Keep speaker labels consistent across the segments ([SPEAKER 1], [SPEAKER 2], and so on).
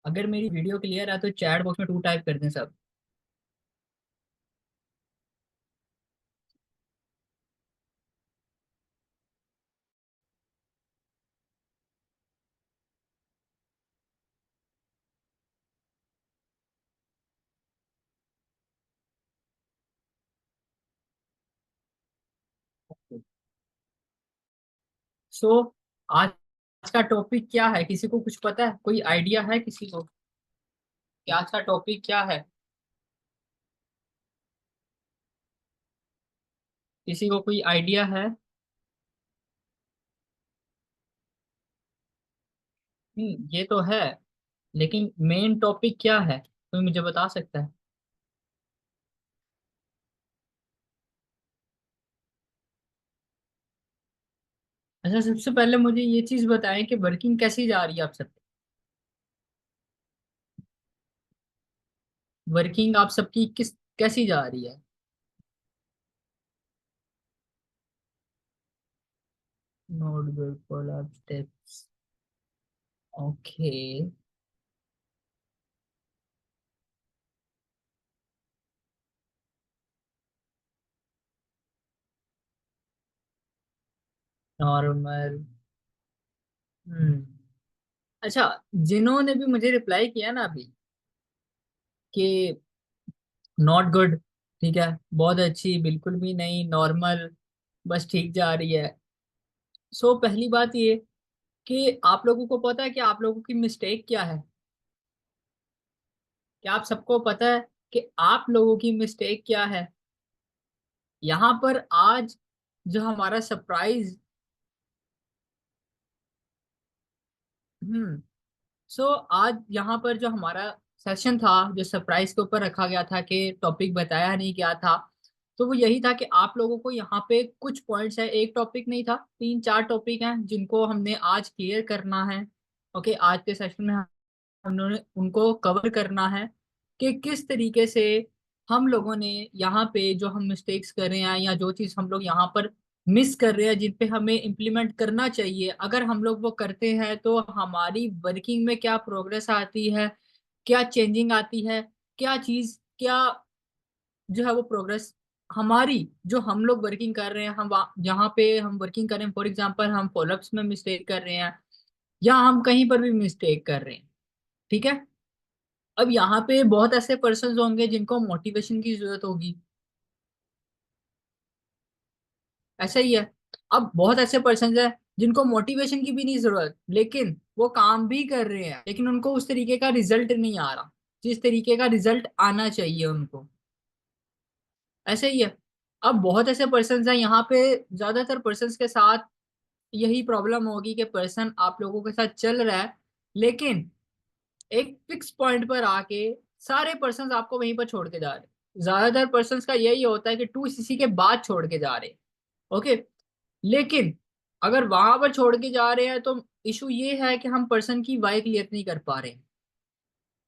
[SPEAKER 1] अगर मेरी video clear है तो चैट बॉक्स में 2 टाइप कर दें सब। सो आज आज का टॉपिक क्या है, किसी को कुछ पता है? कोई आइडिया है किसी को कि आज का टॉपिक क्या है? किसी को कोई आइडिया है? ये तो है, लेकिन मेन टॉपिक क्या है कोई मुझे बता सकता है? अच्छा, सबसे पहले मुझे ये चीज बताएं कि वर्किंग कैसी जा रही है आप सबकी। वर्किंग आप सबकी किस कैसी जा रही है? Not good follow up steps. Okay. Normal. Hmm. अच्छा, जिन्होंने भी मुझे रिप्लाई किया ना अभी कि नॉट गुड, ठीक है, बहुत अच्छी, बिल्कुल भी नहीं, नॉर्मल, बस ठीक जा रही है। सो पहली बात ये कि आप लोगों को पता है कि आप लोगों की मिस्टेक क्या है? क्या आप सबको पता है कि आप लोगों की मिस्टेक क्या है? यहाँ पर आज जो हमारा सरप्राइज। हम्म। सो आज यहाँ पर जो हमारा सेशन था, जो सरप्राइज के ऊपर रखा गया था कि टॉपिक बताया नहीं गया था, तो वो यही था कि आप लोगों को यहाँ पे कुछ पॉइंट्स है, एक टॉपिक नहीं था, 3 4 टॉपिक हैं जिनको हमने आज क्लियर करना है। ओके, आज के सेशन में उन्होंने उनको कवर करना है कि किस तरीके से हम लोगों ने यहाँ पे जो हम मिस्टेक्स कर रहे हैं या जो चीज़ हम लोग यहाँ पर मिस कर रहे हैं, जिन पे हमें इम्प्लीमेंट करना चाहिए, अगर हम लोग वो करते हैं तो हमारी वर्किंग में क्या प्रोग्रेस आती है, क्या चेंजिंग आती है, क्या चीज़ क्या जो है वो प्रोग्रेस हमारी, जो हम लोग वर्किंग कर रहे हैं, हम जहाँ पे हम वर्किंग कर रहे हैं, फॉर एग्जांपल हम फॉलोअप्स में मिस्टेक कर रहे हैं या हम कहीं पर भी मिस्टेक कर रहे हैं, ठीक है। अब यहाँ पे बहुत ऐसे पर्सन होंगे जिनको मोटिवेशन की जरूरत होगी, ऐसा ही है। अब बहुत ऐसे पर्सन हैं जिनको मोटिवेशन की भी नहीं जरूरत, लेकिन वो काम भी कर रहे हैं, लेकिन उनको उस तरीके का रिजल्ट नहीं आ रहा जिस तरीके का रिजल्ट आना चाहिए उनको, ऐसे ही है। अब बहुत ऐसे पर्सन हैं यहाँ पे, ज्यादातर पर्सन के साथ यही प्रॉब्लम होगी कि पर्सन आप लोगों के साथ चल रहा है, लेकिन एक फिक्स पॉइंट पर आके सारे पर्सन आपको वहीं पर छोड़ के जा रहे हैं। ज्यादातर पर्सन का यही होता है कि 2 सीसी के बाद छोड़ के जा रहे हैं। ओके, लेकिन अगर वहां पर छोड़ के जा रहे हैं तो इशू ये है कि हम पर्सन की वाई क्लियर नहीं कर पा रहे हैं,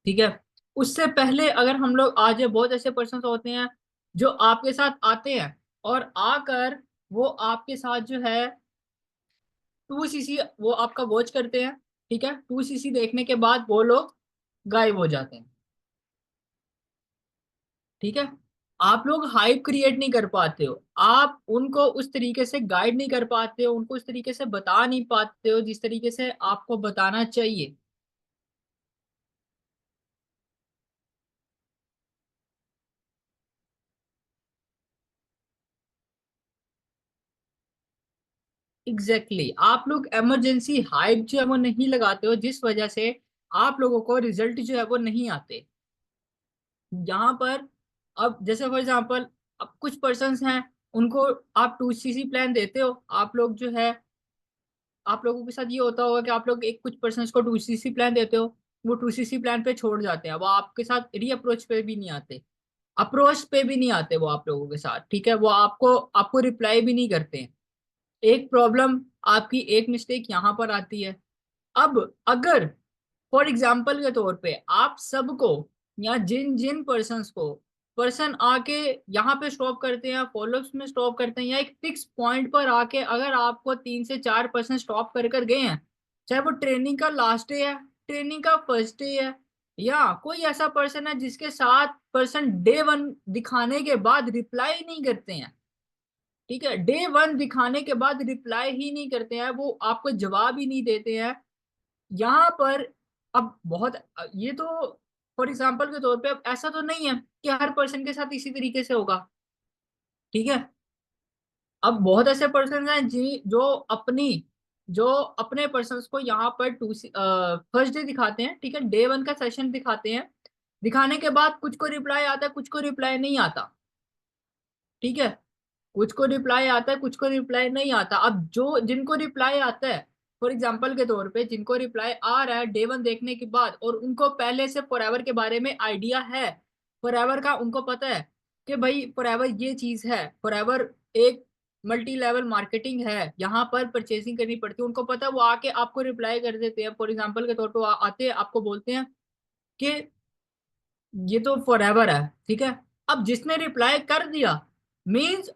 [SPEAKER 1] ठीक है। उससे पहले अगर हम लोग आज बहुत ऐसे पर्सन होते हैं जो आपके साथ आते हैं और आकर वो आपके साथ जो है 2 सीसी वो आपका वॉच करते हैं, ठीक है, 2 सीसी देखने के बाद वो लोग गायब हो जाते हैं, ठीक है। आप लोग हाइप क्रिएट नहीं कर पाते हो, आप उनको उस तरीके से गाइड नहीं कर पाते हो, उनको उस तरीके से बता नहीं पाते हो जिस तरीके से आपको बताना चाहिए। Exactly exactly. आप लोग इमरजेंसी हाइप जो है वो नहीं लगाते हो, जिस वजह से आप लोगों को रिजल्ट जो है वो नहीं आते यहाँ पर। अब जैसे फॉर एग्जांपल, अब कुछ पर्सन्स हैं, उनको आप 2 सीसी प्लान देते हो, आप लोग जो है, आप लोगों के साथ ये होता होगा कि आप लोग एक कुछ पर्सन को 2 सीसी प्लान देते हो, वो 2 सीसी प्लान पे छोड़ जाते हैं, वो आपके साथ री अप्रोच पे भी नहीं आते, अप्रोच पे भी नहीं आते वो आप लोगों के साथ, ठीक है, वो आपको आपको रिप्लाई भी नहीं करते हैं। एक प्रॉब्लम, आपकी एक मिस्टेक यहाँ पर आती है। अब अगर फॉर एग्जाम्पल के तौर पे आप सबको या जिन जिन पर्सन्स को पर्सन आके यहाँ पे स्टॉप करते हैं, फॉलोअप्स में स्टॉप करते हैं, या एक फिक्स पॉइंट पर आके अगर आपको 3 से 4 पर्सन स्टॉप कर कर गए हैं, चाहे वो ट्रेनिंग का लास्ट डे है, ट्रेनिंग का फर्स्ट डे है, या कोई ऐसा पर्सन है जिसके 7% डे 1 दिखाने के बाद रिप्लाई नहीं करते हैं। ठीक है, डे 1 दिखाने के बाद रिप्लाई ही नहीं करते हैं, वो आपको जवाब ही नहीं देते हैं। यहाँ पर अब बहुत ये तो फॉर एग्जाम्पल के तौर पे, अब ऐसा तो नहीं है कि हर पर्सन के साथ इसी तरीके से होगा। ठीक है, अब बहुत ऐसे पर्सन हैं जी जो अपने पर्सन्स को यहाँ पर फर्स्ट डे दिखाते हैं। ठीक है, डे 1 का सेशन दिखाते हैं, दिखाने के बाद कुछ को रिप्लाई आता है, कुछ को रिप्लाई नहीं आता। ठीक है, कुछ को रिप्लाई आता है, कुछ को रिप्लाई नहीं आता। अब जो जिनको रिप्लाई आता है, फॉर एग्जाम्पल के तौर पे जिनको रिप्लाई आ रहा है डे 1 देखने के बाद, और उनको पहले से फॉरएवर के बारे में आइडिया है, फॉरएवर का उनको पता है कि भाई फॉरएवर ये चीज है, फॉरएवर एक मल्टी लेवल मार्केटिंग है, यहाँ पर परचेसिंग करनी पड़ती है, उनको पता है, वो आके आपको रिप्लाई कर देते हैं। फॉर एग्जाम्पल के तौर पे वो आते हैं, आपको बोलते हैं कि ये तो फॉरएवर है। ठीक है, अब जिसने रिप्लाई कर दिया मीन्स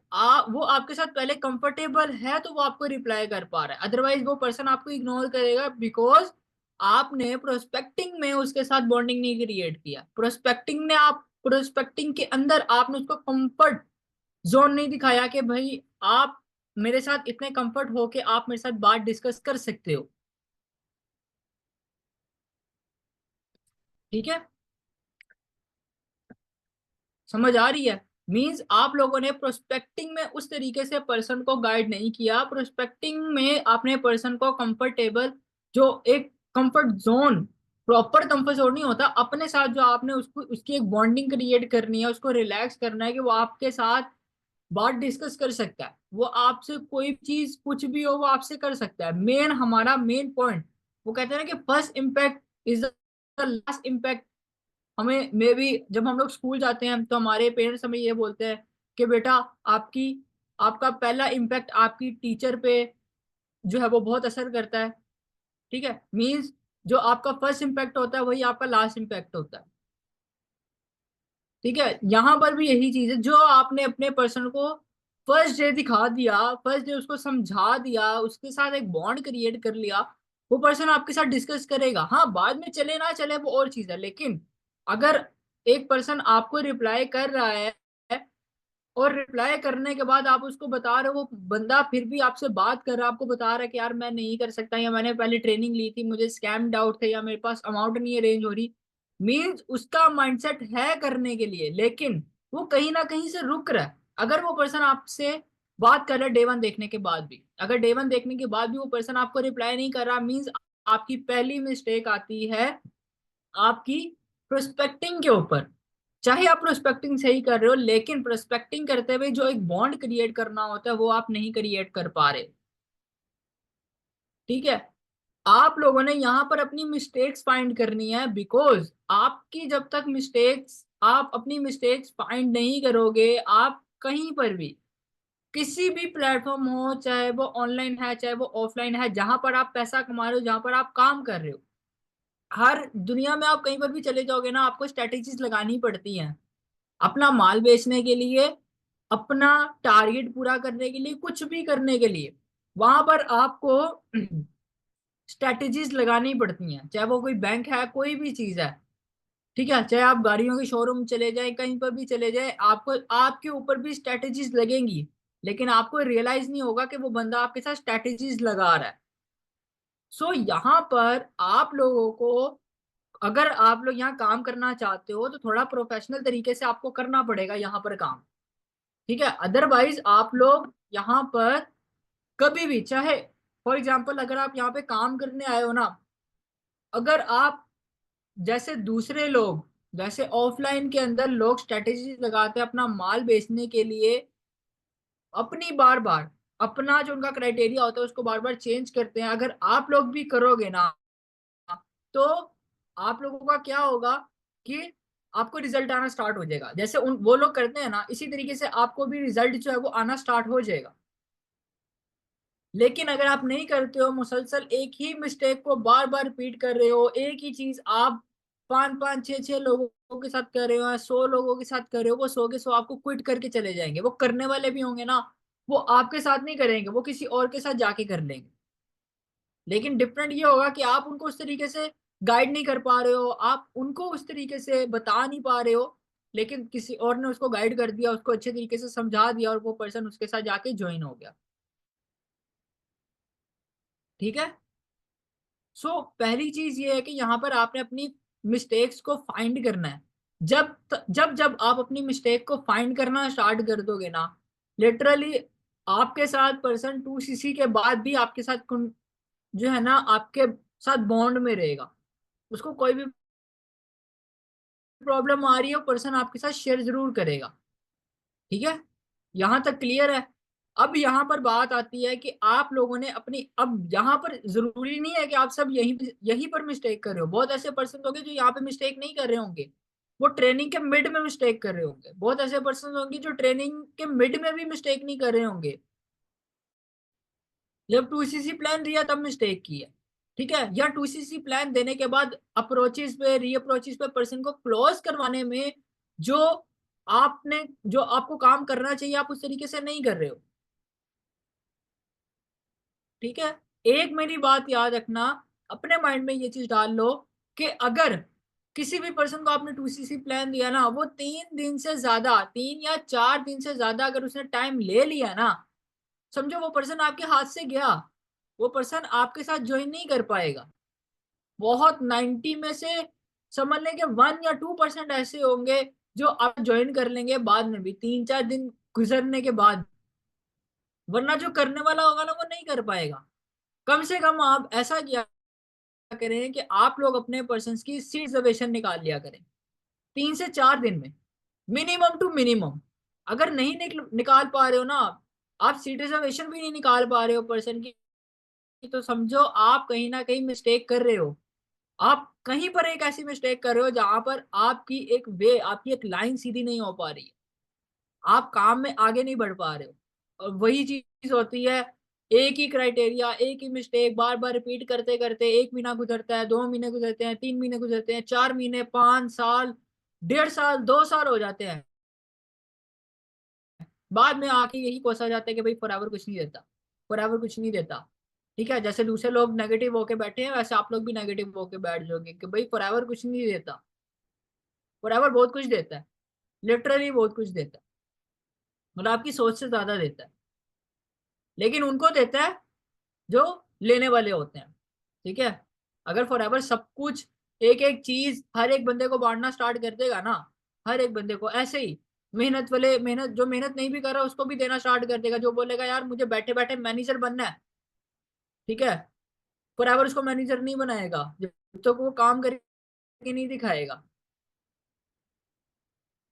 [SPEAKER 1] वो आपके साथ पहले कंफर्टेबल है, तो वो आपको रिप्लाई कर पा रहा है, अदरवाइज वो पर्सन आपको इग्नोर करेगा, बिकॉज आपने प्रोस्पेक्टिंग में उसके साथ बॉन्डिंग नहीं क्रिएट किया। प्रोस्पेक्टिंग के अंदर आपने उसको कंफर्ट जोन नहीं दिखाया कि भाई आप मेरे साथ इतने कंफर्ट हो कि आप मेरे साथ बात डिस्कस कर सकते हो। ठीक है, समझ आ रही है? मींस आप लोगों ने प्रोस्पेक्टिंग में उस तरीके से पर्सन को गाइड नहीं किया। प्रोस्पेक्टिंग में आपने पर्सन को कंफर्टेबल, जो एक comfort zone, proper comfort zone नहीं होता अपने साथ, जो आपने उसको उसकी एक बॉन्डिंग क्रिएट करनी है, उसको रिलैक्स करना है कि वो आपके साथ बात डिस्कस कर सकता है, वो आपसे कोई चीज कुछ भी हो वो आपसे कर सकता है। हमारा मेन पॉइंट, वो कहते हैं ना कि first impact is the last impact. हमें मे भी जब हम लोग स्कूल जाते हैं तो हमारे पेरेंट्स हमें ये बोलते हैं कि बेटा आपकी आपका पहला इम्पैक्ट आपकी टीचर पे जो है वो बहुत असर करता है। ठीक है, मींस जो आपका फर्स्ट इम्पैक्ट होता है वही आपका लास्ट इम्पैक्ट होता है। ठीक है, यहाँ पर भी यही चीज है, जो आपने अपने पर्सन को फर्स्ट डे दिखा दिया, फर्स्ट डे उसको समझा दिया, उसके साथ एक बॉन्ड क्रिएट कर लिया, वो पर्सन आपके साथ डिस्कस करेगा। हाँ, बाद में चले ना चले वो और चीज है, लेकिन अगर एक पर्सन आपको रिप्लाई कर रहा है और रिप्लाई करने के बाद आप उसको बता रहे हो, वो बंदा फिर भी आपसे बात कर रहा है, आपको बता रहा है कि यार मैं नहीं कर सकता, या मैंने पहले ट्रेनिंग ली थी, मुझे स्कैम डाउट थे, या मेरे पास अमाउंट नहीं है रेंज हो रही, मीन्स उसका माइंडसेट है करने के लिए, लेकिन वो कहीं ना कहीं से रुक रहा है। अगर वो पर्सन आपसे बात कर रहा है डे 1 देखने के बाद भी, अगर डे 1 देखने के बाद भी वो पर्सन आपको रिप्लाई नहीं कर रहा, मीन्स आपकी पहली मिस्टेक आती है आपकी प्रोस्पेक्टिंग के ऊपर। चाहे आप प्रोस्पेक्टिंग सही कर रहे हो, लेकिन प्रोस्पेक्टिंग करते हुए जो एक बॉन्ड क्रिएट करना होता है वो आप नहीं क्रिएट कर पा रहे। ठीक है, आप लोगों ने यहाँ पर अपनी मिस्टेक्स फाइंड करनी है, बिकॉज आपकी जब तक मिस्टेक्स आप अपनी मिस्टेक्स फाइंड नहीं करोगे, आप कहीं पर भी किसी भी प्लेटफॉर्म हो, चाहे वो ऑनलाइन है चाहे वो ऑफलाइन है, जहां पर आप पैसा कमा रहे हो, जहां पर आप काम कर रहे हो, हर दुनिया में आप कहीं पर भी चले जाओगे ना, आपको स्ट्रेटेजीज लगानी पड़ती हैं अपना माल बेचने के लिए, अपना टारगेट पूरा करने के लिए, कुछ भी करने के लिए वहां पर आपको स्ट्रेटेजीज लगानी पड़ती हैं, चाहे वो कोई बैंक है, कोई भी चीज है। ठीक है, चाहे आप गाड़ियों के शोरूम चले जाएं, कहीं पर भी चले जाएं, आपको आपके ऊपर भी स्ट्रेटेजीज लगेंगी, लेकिन आपको रियलाइज नहीं होगा कि वो बंदा आपके साथ स्ट्रेटेजीज लगा रहा है। सो यहाँ पर आप लोगों को, अगर आप लोग यहाँ काम करना चाहते हो तो थोड़ा प्रोफेशनल तरीके से आपको करना पड़ेगा यहाँ पर काम। ठीक है, अदरवाइज आप लोग यहाँ पर कभी भी, चाहे फॉर एग्जाम्पल अगर आप यहाँ पे काम करने आए हो ना, अगर आप जैसे दूसरे लोग, जैसे ऑफलाइन के अंदर लोग स्ट्रेटेजी लगाते हैं अपना माल बेचने के लिए, अपनी बार बार अपना जो उनका क्राइटेरिया होता है उसको बार बार चेंज करते हैं, अगर आप लोग भी करोगे ना तो आप लोगों का क्या होगा कि आपको रिजल्ट आना स्टार्ट हो जाएगा, जैसे उन वो लोग करते हैं ना, इसी तरीके से आपको भी रिजल्ट जो है वो आना स्टार्ट हो जाएगा। लेकिन अगर आप नहीं करते हो, मुसलसल एक ही मिस्टेक को बार बार रिपीट कर रहे हो, एक ही चीज आप पांच पांच छह छह लोगों के साथ कर रहे हो, 100 लोगों के साथ कर रहे हो, वो 100 के 100 आपको क्विट करके चले जाएंगे। वो करने वाले भी होंगे ना, वो आपके साथ नहीं करेंगे, वो किसी और के साथ जाके कर लेंगे। लेकिन डिफरेंट ये होगा कि आप उनको उस तरीके से गाइड नहीं कर पा रहे हो, आप उनको उस तरीके से बता नहीं पा रहे हो, लेकिन किसी और ने उसको गाइड कर दिया, उसको अच्छे तरीके से समझा दिया और वो पर्सन उसके साथ जाके ज्वाइन हो गया। ठीक है। पहली चीज ये है कि यहाँ पर आपने अपनी मिस्टेक्स को फाइंड करना है। जब जब आप अपनी मिस्टेक को फाइंड करना स्टार्ट कर दोगे ना, लिटरली आपके साथ पर्सन 2cc के बाद भी आपके साथ जो है ना आपके साथ बॉन्ड में रहेगा। उसको कोई भी प्रॉब्लम आ रही है, पर्सन आपके साथ शेयर जरूर करेगा। ठीक है, यहां तक क्लियर है। अब यहाँ पर बात आती है कि आप लोगों ने अपनी, अब यहाँ पर जरूरी नहीं है कि आप सब यहीं यहीं पर मिस्टेक कर रहे हो। बहुत ऐसे पर्सन होंगे जो यहाँ पे मिस्टेक नहीं कर रहे होंगे, वो ट्रेनिंग के मिड में मिस्टेक कर रहे होंगे। बहुत ऐसे पर्सन होंगे जो ट्रेनिंग के मिड में भी मिस्टेक नहीं कर रहे होंगे, जब 2cc प्लान दिया तब मिस्टेक की है। ठीक है, या 2cc प्लान देने के बाद अप्रोचेस पे री अप्रोचेस पे पर्सन को क्लोज करवाने में जो आपने, जो आपको काम करना चाहिए, आप उस तरीके से नहीं कर रहे हो। ठीक है, एक मेरी बात याद रखना, अपने माइंड में ये चीज डाल लो कि अगर किसी भी पर्सन को आपने 2cc प्लान दिया ना, वो 3 दिन से ज्यादा, 3 या 4 दिन से ज्यादा अगर उसने टाइम ले लिया ना, समझो वो पर्सन आपके हाथ से गया, वो पर्सन आपके साथ ज्वाइन नहीं कर पाएगा। बहुत 90 में से समझ लें कि 1 या 2% ऐसे होंगे जो आप ज्वाइन कर लेंगे बाद में भी, 3 4 दिन गुजरने के बाद। वरना जो करने वाला होगा ना वो नहीं कर पाएगा। कम से कम आप ऐसा किया करें कि आप लोग अपने पर्सन की सीट रिजर्वेशन निकाल लिया करें 3 से 4 दिन में, मिनिमम टू मिनिमम। अगर नहीं निकाल पा रहे हो ना आप सीट रिजर्वेशन भी नहीं निकाल पा रहे हो पर्सन की, तो समझो आप कहीं ना कहीं मिस्टेक कर रहे हो। आप कहीं पर एक ऐसी मिस्टेक कर रहे हो जहां पर आपकी एक वे, आपकी एक लाइन सीधी नहीं हो पा रही है, आप काम में आगे नहीं बढ़ पा रहे हो। और वही चीज होती है, एक ही क्राइटेरिया, एक ही मिस्टेक बार बार रिपीट करते करते 1 महीना गुजरता है, 2 महीने गुजरते हैं, 3 महीने गुजरते हैं, 4 महीने, 5 साल, 1.5 साल, 2 साल हो जाते हैं। बाद में आके यही कोसा जाता है कि भाई फॉरएवर कुछ नहीं देता, फॉरएवर कुछ नहीं देता। ठीक है, जैसे दूसरे लोग नेगेटिव होके बैठे हैं, वैसे आप लोग भी नेगेटिव होके बैठ जाओगे कि भाई फॉरएवर कुछ नहीं देता। फॉरएवर बहुत कुछ देता है, लिटरली बहुत कुछ देता है, मतलब आपकी सोच से ज्यादा देता है। लेकिन उनको देता है जो लेने वाले होते हैं। ठीक है, अगर फॉरएवर सब कुछ, एक एक चीज हर एक बंदे को बांटना स्टार्ट कर देगा ना, हर एक बंदे को ऐसे ही, मेहनत वाले, मेहनत जो मेहनत नहीं भी कर रहा उसको भी देना स्टार्ट कर देगा, जो बोलेगा यार मुझे बैठे बैठे मैनेजर बनना है। ठीक है, फॉरएवर उसको मैनेजर नहीं बनाएगा जब तक वो काम करके नहीं दिखाएगा।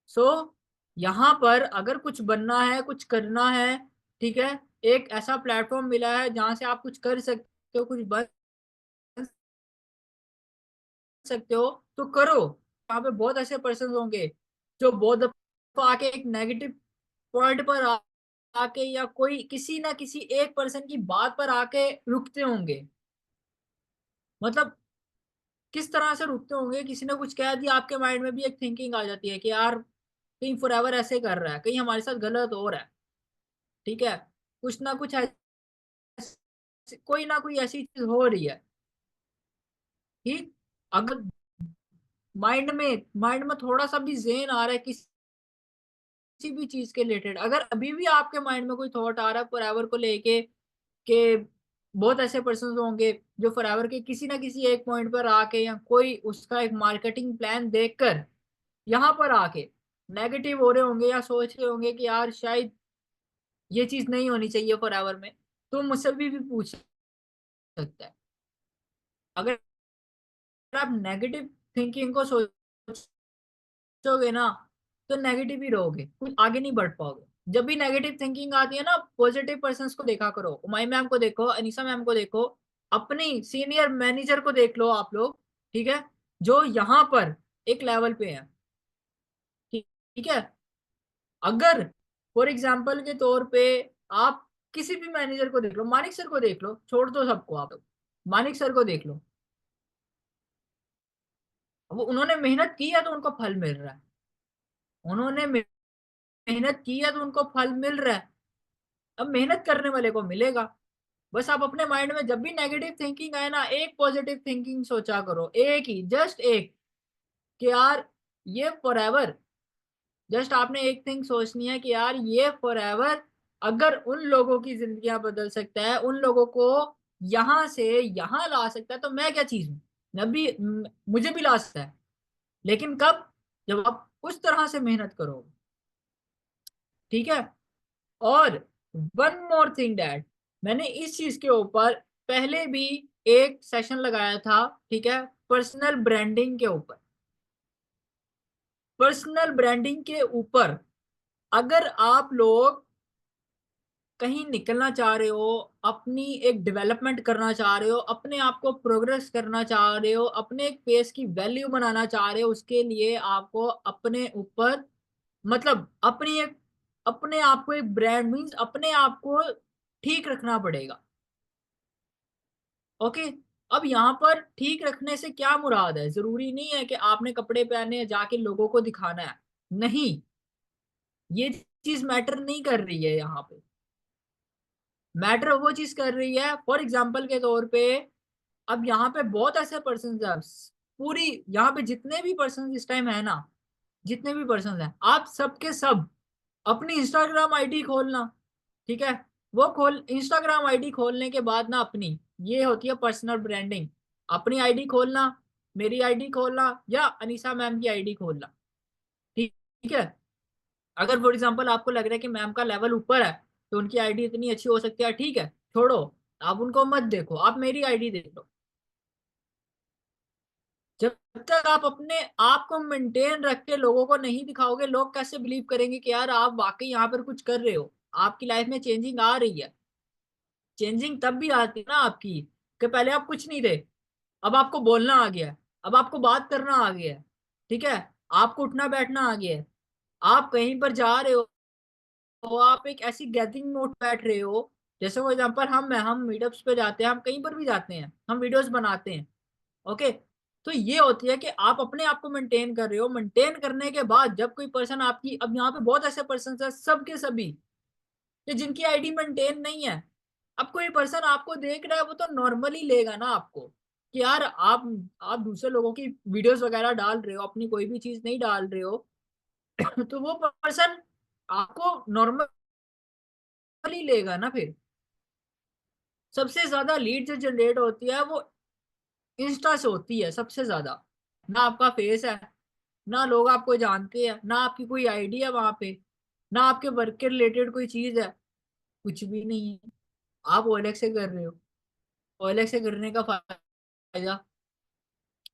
[SPEAKER 1] सो यहाँ पर अगर कुछ बनना है, कुछ करना है, ठीक है, एक ऐसा प्लेटफॉर्म मिला है जहां से आप कुछ कर सकते हो, कुछ बन सकते हो, तो करो। यहाँ पे बहुत ऐसे पर्सन होंगे जो बहुत दफा आके एक नेगेटिव पॉइंट पर आके, या कोई किसी ना किसी एक पर्सन की बात पर आके रुकते होंगे। मतलब किस तरह से रुकते होंगे, किसी ने कुछ कह दिया, आपके माइंड में भी एक थिंकिंग आ जाती है कि यार कहीं फॉरएवर ऐसे कर रहा है, कहीं हमारे साथ गलत हो रहा है। ठीक है, कुछ ना कुछ कोई ना कोई ऐसी चीज हो रही है। ठीक, अगर माइंड में थोड़ा सा भी जेन आ रहा है किसी भी चीज के रिलेटेड, अगर अभी भी आपके माइंड में कोई थॉट आ रहा है फॉरएवर को लेके, के बहुत ऐसे पर्सन होंगे जो फॉरएवर के किसी ना किसी एक पॉइंट पर आके, या कोई उसका एक मार्केटिंग प्लान देखकर यहाँ पर आके नेगेटिव हो रहे होंगे, या सोच रहे होंगे कि यार शायद ये चीज नहीं होनी चाहिए फॉरएवर में, तो मुझसे भी पूछ सकता है। अगर आप नेगेटिव थिंकिंग को सोचोगे ना, तो नेगेटिव ही रहोगे, कुछ आगे नहीं बढ़ पाओगे। जब भी नेगेटिव थिंकिंग आती है ना, पॉजिटिव पर्सन्स को देखा करो, उमाई मैम को देखो, अनीसा मैम को देखो, अपनी सीनियर मैनेजर को देख लो आप लोग। ठीक है, जो यहाँ पर एक लेवल पे है। ठीक ठीक है, अगर फॉर एग्जाम्पल के तौर पे आप किसी भी मैनेजर को देख लो, मानिक सर को देख लो, छोड़ दो सबको आप लोग, मानिक सर को देख लो, वो उन्होंने मेहनत की है तो उनको फल मिल रहा है, उन्होंने मेहनत की है तो उनको फल मिल रहा है। अब मेहनत करने वाले को मिलेगा। बस आप अपने माइंड में जब भी नेगेटिव थिंकिंग आए ना, एक पॉजिटिव थिंकिंग सोचा करो, एक ही, जस्ट एक, कि यार ये फॉरएवर, जस्ट आपने एक थिंग सोचनी है कि यार ये फॉरएवर अगर उन लोगों की जिंदगियां बदल सकता है, उन लोगों को यहां से यहां ला सकता है, तो मैं क्या चीज हूँ, मैं भी मुझे भी ला सकता है। लेकिन कब? जब आप उस तरह से मेहनत करो। ठीक है। और वन मोर थिंग डैट, मैंने इस चीज के ऊपर पहले भी एक सेशन लगाया था, ठीक है, पर्सनल ब्रांडिंग के ऊपर। पर्सनल ब्रांडिंग के ऊपर अगर आप लोग कहीं निकलना चाह रहे हो, अपनी एक डेवलपमेंट करना चाह रहे हो, अपने आप को प्रोग्रेस करना चाह रहे हो, अपने एक फेस की वैल्यू बनाना चाह रहे हो, उसके लिए आपको अपने ऊपर, मतलब अपनी एक, अपने आप को एक ब्रांड मीन्स अपने आप को ठीक रखना पड़ेगा। ओके। अब यहाँ पर ठीक रखने से क्या मुराद है? जरूरी नहीं है कि आपने कपड़े पहने जाके लोगों को दिखाना है, नहीं, ये चीज मैटर नहीं कर रही है यहाँ पे। मैटर वो चीज कर रही है, फॉर एग्जाम्पल के तौर पे, अब यहाँ पे बहुत ऐसे पर्सन है, पूरी यहाँ पे जितने भी पर्सन इस टाइम है ना, जितने भी पर्सन हैं, आप सबके सब अपनी इंस्टाग्राम आईडी खोलना। ठीक है। वो खोल इंस्टाग्राम आईडी खोलने के बाद ना, अपनी, ये होती है पर्सनल ब्रांडिंग, अपनी आईडी खोलना, मेरी आईडी खोलना, या अनीसा मैम की आईडी खोलना। ठीक ठीक है। अगर फॉर एग्जांपल आपको लग रहा है कि मैम का लेवल ऊपर है, तो उनकी आईडी इतनी अच्छी हो सकती है, ठीक है, छोड़ो, आप उनको मत देखो, आप मेरी आईडी देख लो। जब तक आप अपने आप को मेंटेन रख के लोगों को नहीं दिखाओगे, लोग कैसे बिलीव करेंगे कि यार आप वाकई यहाँ पर कुछ कर रहे हो, आपकी लाइफ में चेंजिंग आ रही है। चेंजिंग तब भी आती है ना आपकी, कि पहले आप कुछ नहीं थे, अब आपको बोलना आ गया है, अब आपको बात करना आ गया है। ठीक है। आपको उठना बैठना आ गया है। आप कहीं पर जा रहे हो, तो आप एक ऐसी गैदरिंग नोट बैठ रहे हो, जैसे फॉर एग्जाम्पल हम मीटअप्स पे जाते हैं, हम कहीं पर भी जाते हैं, हम वीडियोस बनाते हैं। ओके। तो ये होती है कि आप अपने आप को मेंटेन कर रहे हो, मेंटेन करने के बाद जब कोई पर्सन आपकी, अब यहाँ पे बहुत ऐसे पर्सन है, सबके सभी, कि जिनकी आईडी मेंटेन नहीं है। अब कोई पर्सन आपको देख रहा है, वो तो नॉर्मली लेगा ना आपको, कि यार आप दूसरे लोगों की वीडियोस वगैरह डाल रहे हो, अपनी कोई भी चीज नहीं डाल रहे हो। तो वो पर्सन आपको नॉर्मली लेगा ना फिर। सबसे ज्यादा लीड जो जनरेट होती है वो इंस्टा से होती है सबसे ज्यादा। ना आपका फेस है, ना लोग आपको जानते हैं, ना आपकी कोई आईडी है वहां पे, ना आपके वर्क के रिलेटेड कोई चीज है, कुछ भी नहीं है। आप ओएलएक्स से कर रहे हो। ओएलएक्स से करने का फायदा,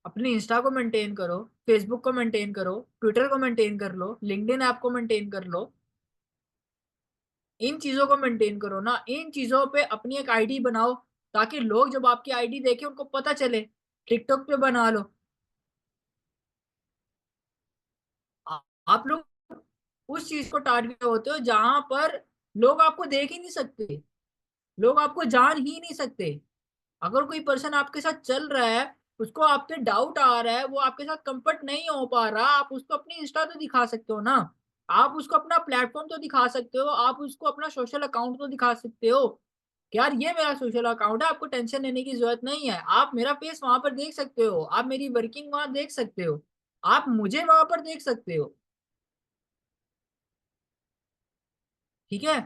[SPEAKER 1] अपने इंस्टा को मेंटेन करो, फेसबुक को मेंटेन करो, ट्विटर को मेंटेन कर लो, लिंक्डइन ऐप को मेंटेन कर लो। इन चीजों को मेंटेन करो ना, इन चीजों पे अपनी एक आईडी बनाओ, ताकि लोग जब आपकी आईडी देखें उनको पता चले। टिकटॉक पे बना लो। आप लोग उस चीज को टारगेट होते हो जहां पर लोग आपको देख ही नहीं सकते, लोग आपको जान ही नहीं सकते। अगर कोई पर्सन आपके साथ चल रहा है, उसको आप पे डाउट आ रहा है, वो आपके साथ कंफर्ट नहीं हो पा रहा, आप उसको अपनी इंस्टा तो दिखा सकते हो ना, आप उसको अपना प्लेटफॉर्म तो दिखा सकते हो, आप उसको अपना सोशल अकाउंट तो दिखा सकते हो कि यार ये मेरा सोशल अकाउंट है, आपको टेंशन लेने की जरूरत नहीं है, आप मेरा फेस वहां पर देख सकते हो, आप मेरी वर्किंग वहां देख सकते हो, आप मुझे वहां पर देख सकते हो। ठीक है।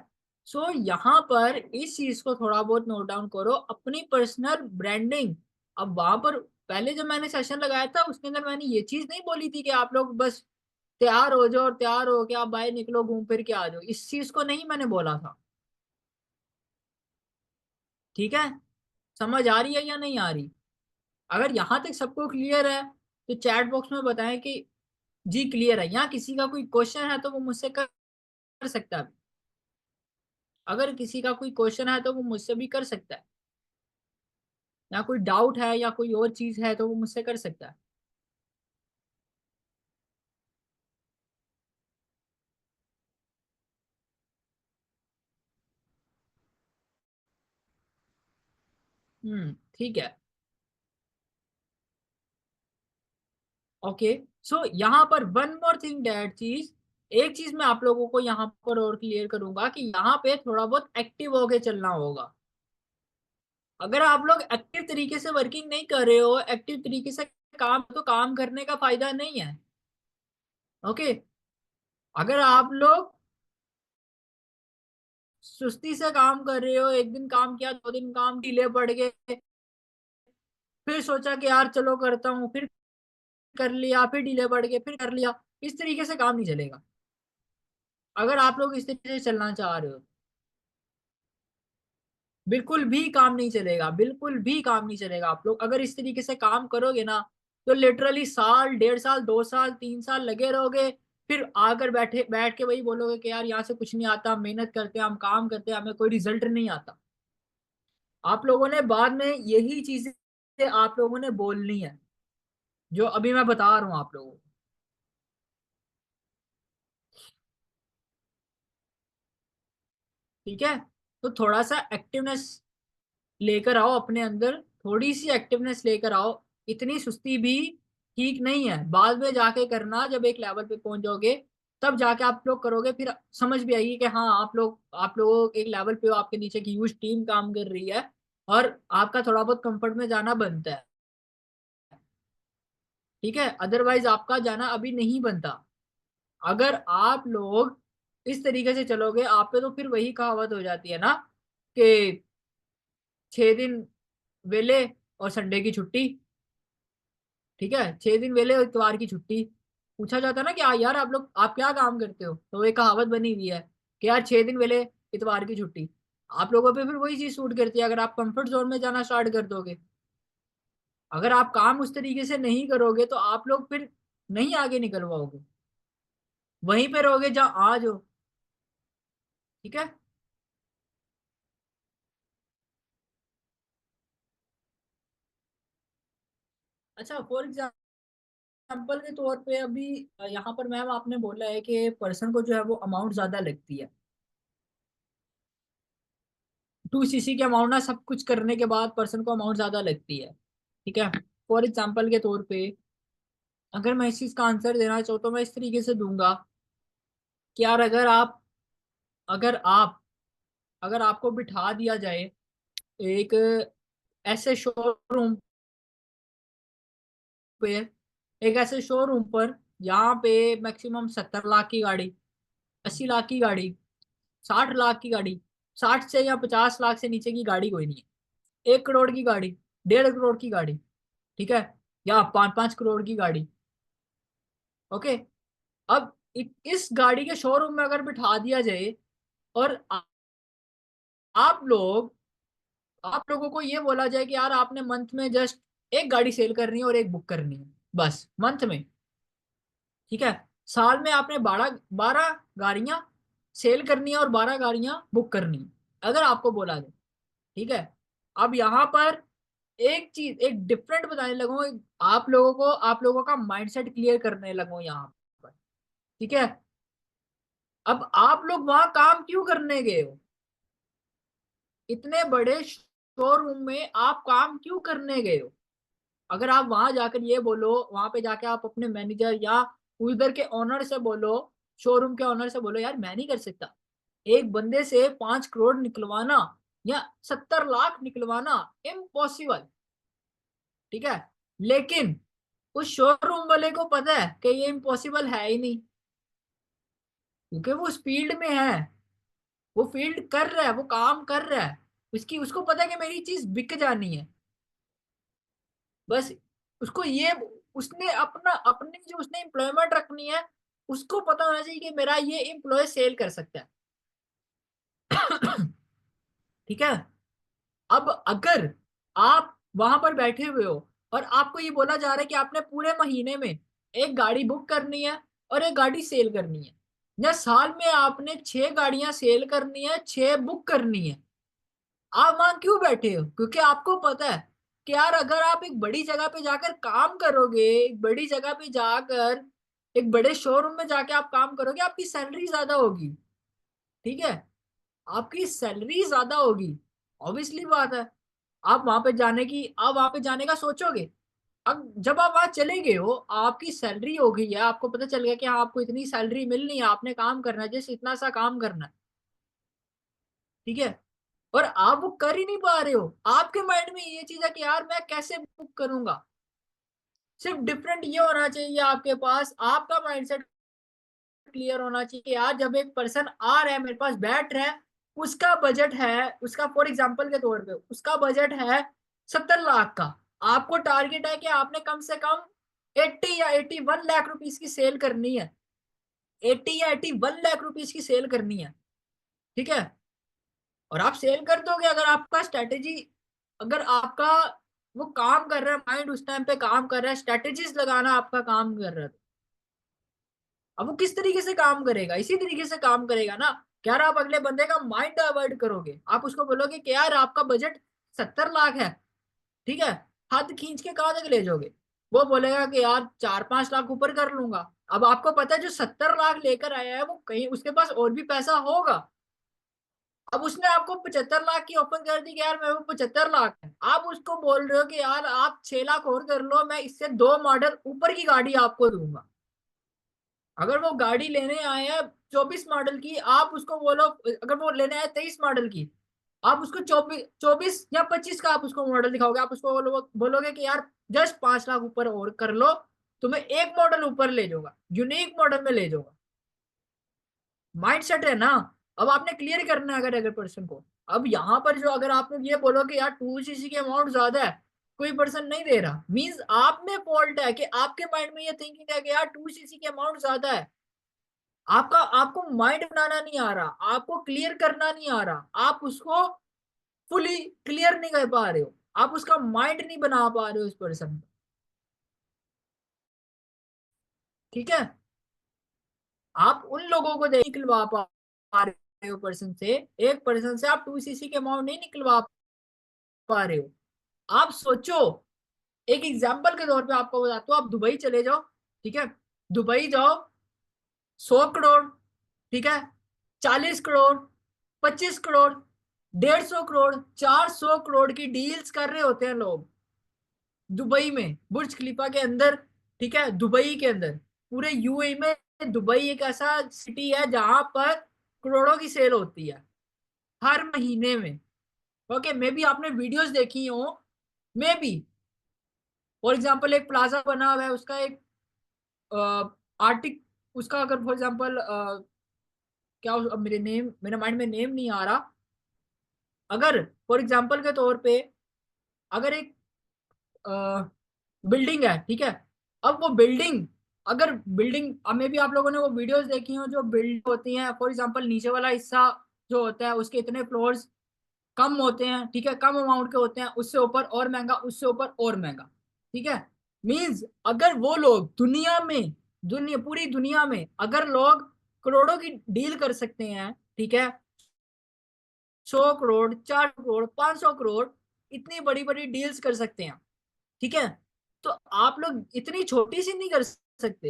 [SPEAKER 1] सो यहाँ पर इस चीज को थोड़ा बहुत नोट डाउन करो, अपनी पर्सनल ब्रांडिंग। अब वहां पर पहले जब मैंने सेशन लगाया था, उसके अंदर मैंने ये चीज नहीं बोली थी कि आप लोग बस तैयार हो जाओ और तैयार हो के आप बाहर निकलो, घूम फिर के आ जाओ, इस चीज को नहीं मैंने बोला था। ठीक है। समझ आ रही है या नहीं आ रही? अगर यहाँ तक सबको क्लियर है, तो चैट बॉक्स में बताएं कि जी क्लियर है। यहाँ किसी का कोई क्वेश्चन है तो वो मुझसे कर सकता है। अगर किसी का कोई क्वेश्चन है तो वो मुझसे भी कर सकता है, या कोई डाउट है या कोई और चीज है तो वो मुझसे कर सकता है। ठीक है। ओके। सो यहाँ पर वन मोर थिंग डैट चीज, एक चीज मैं आप लोगों को यहाँ पर और क्लियर करूंगा कि यहाँ पे थोड़ा बहुत एक्टिव होके चलना होगा। अगर आप लोग एक्टिव तरीके से वर्किंग नहीं कर रहे हो, एक्टिव तरीके से काम, तो काम करने का फायदा नहीं है। ओके। अगर आप लोग सुस्ती से काम कर रहे हो, एक दिन काम किया, 2 दिन काम डिले पड़ गए, फिर सोचा कि यार चलो करता हूँ, फिर कर लिया, फिर डिले पड़ गए, फिर कर लिया, इस तरीके से काम नहीं चलेगा। अगर आप लोग इस तरीके से चलना चाह रहे हो, बिल्कुल भी काम नहीं चलेगा, बिल्कुल भी काम नहीं चलेगा। आप लोग अगर इस तरीके से काम करोगे ना, तो लिटरली साल, 1.5 साल, 2 साल, 3 साल लगे रहोगे, फिर आकर बैठ के वही बोलोगे कि यार यहाँ से कुछ नहीं आता, हम मेहनत करते हैं, हम काम करते हैं, हमें कोई रिजल्ट नहीं आता। आप लोगों ने बाद में यही चीजें आप लोगों ने बोलनी है, जो अभी मैं बता रहा हूँ आप लोगों को। ठीक है। तो थोड़ा सा एक्टिवनेस लेकर आओ अपने अंदर, थोड़ी सी एक्टिवनेस लेकर आओ। इतनी सुस्ती भी ठीक नहीं है, बाद में जाके करना, जब एक लेवल पे पहुंच जाओगे तब जाके आप लोग करोगे, फिर समझ भी आएगी कि हाँ आप लोग एक लेवल पे हो, आपके नीचे की ह्यूज टीम काम कर रही है, और आपका थोड़ा बहुत कंफर्ट में जाना बनता है। ठीक है, अदरवाइज आपका जाना अभी नहीं बनता। अगर आप लोग इस तरीके से चलोगे आप पे, तो फिर वही कहावत हो जाती है ना कि 6 दिन वेले और संडे की छुट्टी। ठीक है, 6 दिन वेले और इतवार की छुट्टी। पूछा जाता है ना कि यार आप लोग आप क्या काम करते हो, तो एक कहावत बनी हुई है कि यार 6 दिन वेले, इतवार की छुट्टी। आप लोगों पे फिर वही चीज सूट करती है अगर आप कंफर्ट जोन में जाना स्टार्ट कर दोगे। अगर आप काम उस तरीके से नहीं करोगे तो आप लोग फिर नहीं आगे निकल पाओगे, वहीं पे रहोगे जहाँ आज हो। ठीक है। अच्छा, फॉर एग्जाम्पल के तौर पे अभी यहाँ पर मैम आपने बोला है कि पर्सन को जो है वो अमाउंट ज्यादा लगती है, 2 सीसी के अमाउंट ना, सब कुछ करने के बाद पर्सन को अमाउंट ज्यादा लगती है। ठीक है। फॉर एग्जाम्पल के तौर पे अगर मैं इस चीज का आंसर देना चाहूँ तो मैं इस तरीके से दूंगा कि यार अगर आप अगर आपको बिठा दिया जाए एक ऐसे शोरूम पे, एक ऐसे शोरूम पर यहाँ पे मैक्सिमम 70 लाख की गाड़ी, 80 लाख की गाड़ी, 60 लाख की गाड़ी, 60 से या 50 लाख से नीचे की गाड़ी कोई नहीं है। 1 करोड़ की गाड़ी, 1.5 करोड़ की गाड़ी, ठीक है, या 5-5 करोड़ की गाड़ी। ओके। अब इस गाड़ी के शोरूम में अगर बिठा दिया जाए, और आप लोग आप लोगों को ये बोला जाए कि यार आपने मंथ में जस्ट एक गाड़ी सेल करनी है और एक बुक करनी है, बस मंथ में। ठीक है। साल में आपने 12 12 गाड़ियां सेल करनी है और 12 गाड़ियां बुक करनी है, अगर आपको बोला जाए। ठीक है। अब यहाँ पर एक चीज, एक डिफरेंट बताने लगूं, आप लोगों का माइंडसेट क्लियर करने लगूं यहाँ पर। ठीक है। अब आप लोग वहां काम क्यों करने गए हो, इतने बड़े शोरूम में आप काम क्यों करने गए हो? अगर आप वहां जाकर ये बोलो, वहां पे जाके आप अपने मैनेजर या उधर के ओनर से बोलो, शोरूम के ओनर से बोलो, यार मैं नहीं कर सकता, एक बंदे से 5 करोड़ निकलवाना या 70 लाख निकलवाना, इम्पॉसिबल। ठीक है। लेकिन उस शोरूम वाले को पता है कि ये इम्पॉसिबल है ही नहीं, क्योंकि वो उस फील्ड में है, वो फील्ड कर रहा है, वो काम कर रहा है, उसको पता है कि मेरी चीज बिक जानी है। बस उसको ये, उसने अपना अपनी जो उसने एम्प्लॉयमेंट रखनी है, उसको पता होना चाहिए कि मेरा ये एम्प्लॉय सेल कर सकता है। ठीक है। अब अगर आप वहां पर बैठे हुए हो और आपको ये बोला जा रहा है कि आपने पूरे महीने में एक गाड़ी बुक करनी है और एक गाड़ी सेल करनी है, या साल में आपने 6 गाड़ियां सेल करनी है, 6 बुक करनी है, आप वहां क्यों बैठे हो? क्योंकि आपको पता है कि यार अगर आप एक बड़ी जगह पे जाकर काम करोगे, एक बड़ी जगह पे जाकर, एक बड़े शोरूम में जाके आप काम करोगे, आपकी सैलरी ज्यादा होगी। ठीक है। आपकी सैलरी ज्यादा होगी, ऑब्वियसली बात है। आप वहां पे जाने का सोचोगे। अब जब आप वहां चले गए हो, आपकी सैलरी हो गई है, आपको पता चल गया कि हाँ आपको इतनी सैलरी मिलनी है, आपने काम करना है, जैसे इतना सा काम करना है। ठीक है। और आप वो कर ही नहीं पा रहे हो। आपके माइंड में ये चीज है कि यार मैं कैसे बुक करूंगा। सिर्फ डिफरेंट ये होना चाहिए आपके पास, आपका माइंडसेट क्लियर होना चाहिए कि यार जब एक पर्सन आ रहा है मेरे पास बैठ रहा है, उसका बजट है, उसका फॉर एग्जांपल के तौर पे उसका बजट है 70 लाख का। आपको टारगेट है कि आपने कम से कम 80 या 81 लाख रुपीस की सेल करनी है। 80 या 81 लाख रुपीस की सेल करनी है। ठीक है। और आप सेल कर दोगे अगर आपका स्ट्रेटेजी, अगर आपका वो काम कर रहा है, माइंड उस टाइम पे काम कर रहा है, स्ट्रेटेजीज लगाना आपका काम कर रहा है। अब वो किस तरीके से काम करेगा, इसी तरीके से काम करेगा ना। क्या आप अगले बंदे का माइंड डाइवर्ट करोगे, आप उसको बोलोगे कि यार आपका बजट 70 लाख है, ठीक है, हाथ खींच के कहां तक ले जाओगे। वो बोलेगा कि यार 4-5 लाख ऊपर कर लूंगा। अब आपको पता है जो 70 लाख लेकर आया है वो कहीं उसके पास और भी पैसा होगा। अब उसने आपको 75 लाख की ऑफर कर दी कि यार मैं वो 75 लाख है, आप उसको बोल रहे हो कि यार आप 6 लाख और कर लो, मैं इससे 2 मॉडल ऊपर की गाड़ी आपको दूंगा। अगर वो गाड़ी लेने आए हैं 24 मॉडल की, आप उसको बोलो, अगर वो लेने आए 23 मॉडल की, आप उसको 24 या 25 का आप उसको मॉडल दिखाओगे, आप उसको बोलोगे कि यार जस्ट 5 लाख ऊपर और कर लो, तो मैं एक मॉडल ऊपर ले जाऊंगा, यूनिक मॉडल में ले जाऊंगा। माइंडसेट है ना। अब आपने क्लियर करना है अगर पर्सन को। अब यहाँ पर जो अगर आपने ये बोलो कि यार 2cc की अमाउंट ज्यादा है, कोई पर्सन नहीं दे रहा, मींस आप में फॉल्ट है कि आपके माइंड में ये थिंकिंग है कि यार 2cc की अमाउंट ज्यादा है। आपका आपको माइंड बनाना नहीं आ रहा, आपको क्लियर करना नहीं आ रहा, आप उसको फुली क्लियर नहीं कर पा रहे हो, आप उसका माइंड नहीं बना पा रहे हो उस पर्सन को। ठीक है। आप उन लोगों को नहीं निकलवा पा रहे हो पर्सन से, एक पर्सन से आप 2cc के अमाउंट नहीं निकलवा पा रहे हो। आप सोचो, एक एग्जाम्पल के तौर पे आपको बताता हूँ, आप दुबई चले जाओ, ठीक है, दुबई जाओ, 100 करोड़, ठीक है, 40 करोड़, 25 करोड़, 150 करोड़, 400 करोड़ की डील्स कर रहे होते हैं लोग दुबई में, बुर्ज खलीफा के अंदर। ठीक है, दुबई के अंदर, पूरे यूएई में दुबई एक ऐसा सिटी है जहां पर करोड़ों की सेल होती है हर महीने में। ओके, मे बी आपने वीडियोस देखी हो, मे बी। फॉर एग्जाम्पल एक प्लाजा बना हुआ है, उसका एक आर्टिक, उसका अगर फॉर एग्जाम्पल क्या अब मेरे माइंड में नेम नहीं आ रहा। अगर फॉर एग्जाम्पल के तौर पे अगर एक बिल्डिंग है, ठीक है, अब वो बिल्डिंग, अगर बिल्डिंग, अब मे भी आप लोगों ने वो वीडियोस देखी हो जो बिल्डिंग होती हैं, फॉर एग्जांपल नीचे वाला हिस्सा जो होता है उसके इतने फ्लोर्स कम होते हैं, ठीक है, कम अमाउंट के होते हैं, उससे ऊपर और महंगा, उससे ऊपर और महंगा। ठीक है। मींस अगर वो लोग दुनिया में, पूरी दुनिया में अगर लोग करोड़ों की डील कर सकते हैं, ठीक है, 100 करोड़, 400 करोड़, 500 करोड़, इतनी बड़ी बड़ी डील्स कर सकते हैं, ठीक है, तो आप लोग इतनी छोटी सी नहीं कर सकते,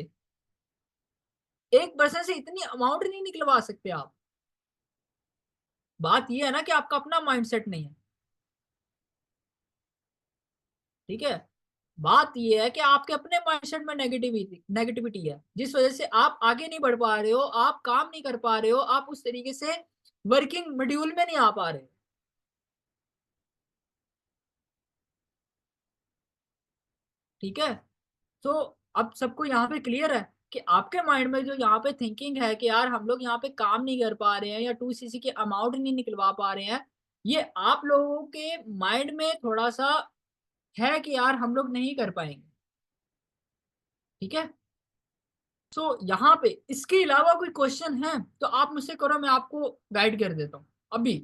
[SPEAKER 1] एक पर्सन से इतनी अमाउंट नहीं निकलवा सकते आप। बात ये है ना कि आपका अपना माइंडसेट नहीं है। ठीक है। बात ये है कि आपके अपने माइंडसेट में नेगेटिविटी नेगेटिविटी है, जिस वजह से आप आगे नहीं बढ़ पा रहे हो, आप काम नहीं कर पा रहे हो, आप उस तरीके से वर्किंग मॉड्यूल में नहीं आ पा रहे। ठीक है। तो अब सबको यहाँ पे क्लियर है कि आपके माइंड में जो यहाँ पे थिंकिंग है कि यार हम लोग यहाँ पे काम नहीं कर पा रहे हैं या 2cc के अमाउंट नहीं निकलवा पा रहे हैं, ये आप लोगों के माइंड में थोड़ा सा है कि यार हम लोग नहीं कर पाएंगे। ठीक है। तो यहाँ पे इसके अलावा कोई क्वेश्चन है तो आप मुझसे करो, मैं आपको गाइड कर देता हूँ अभी।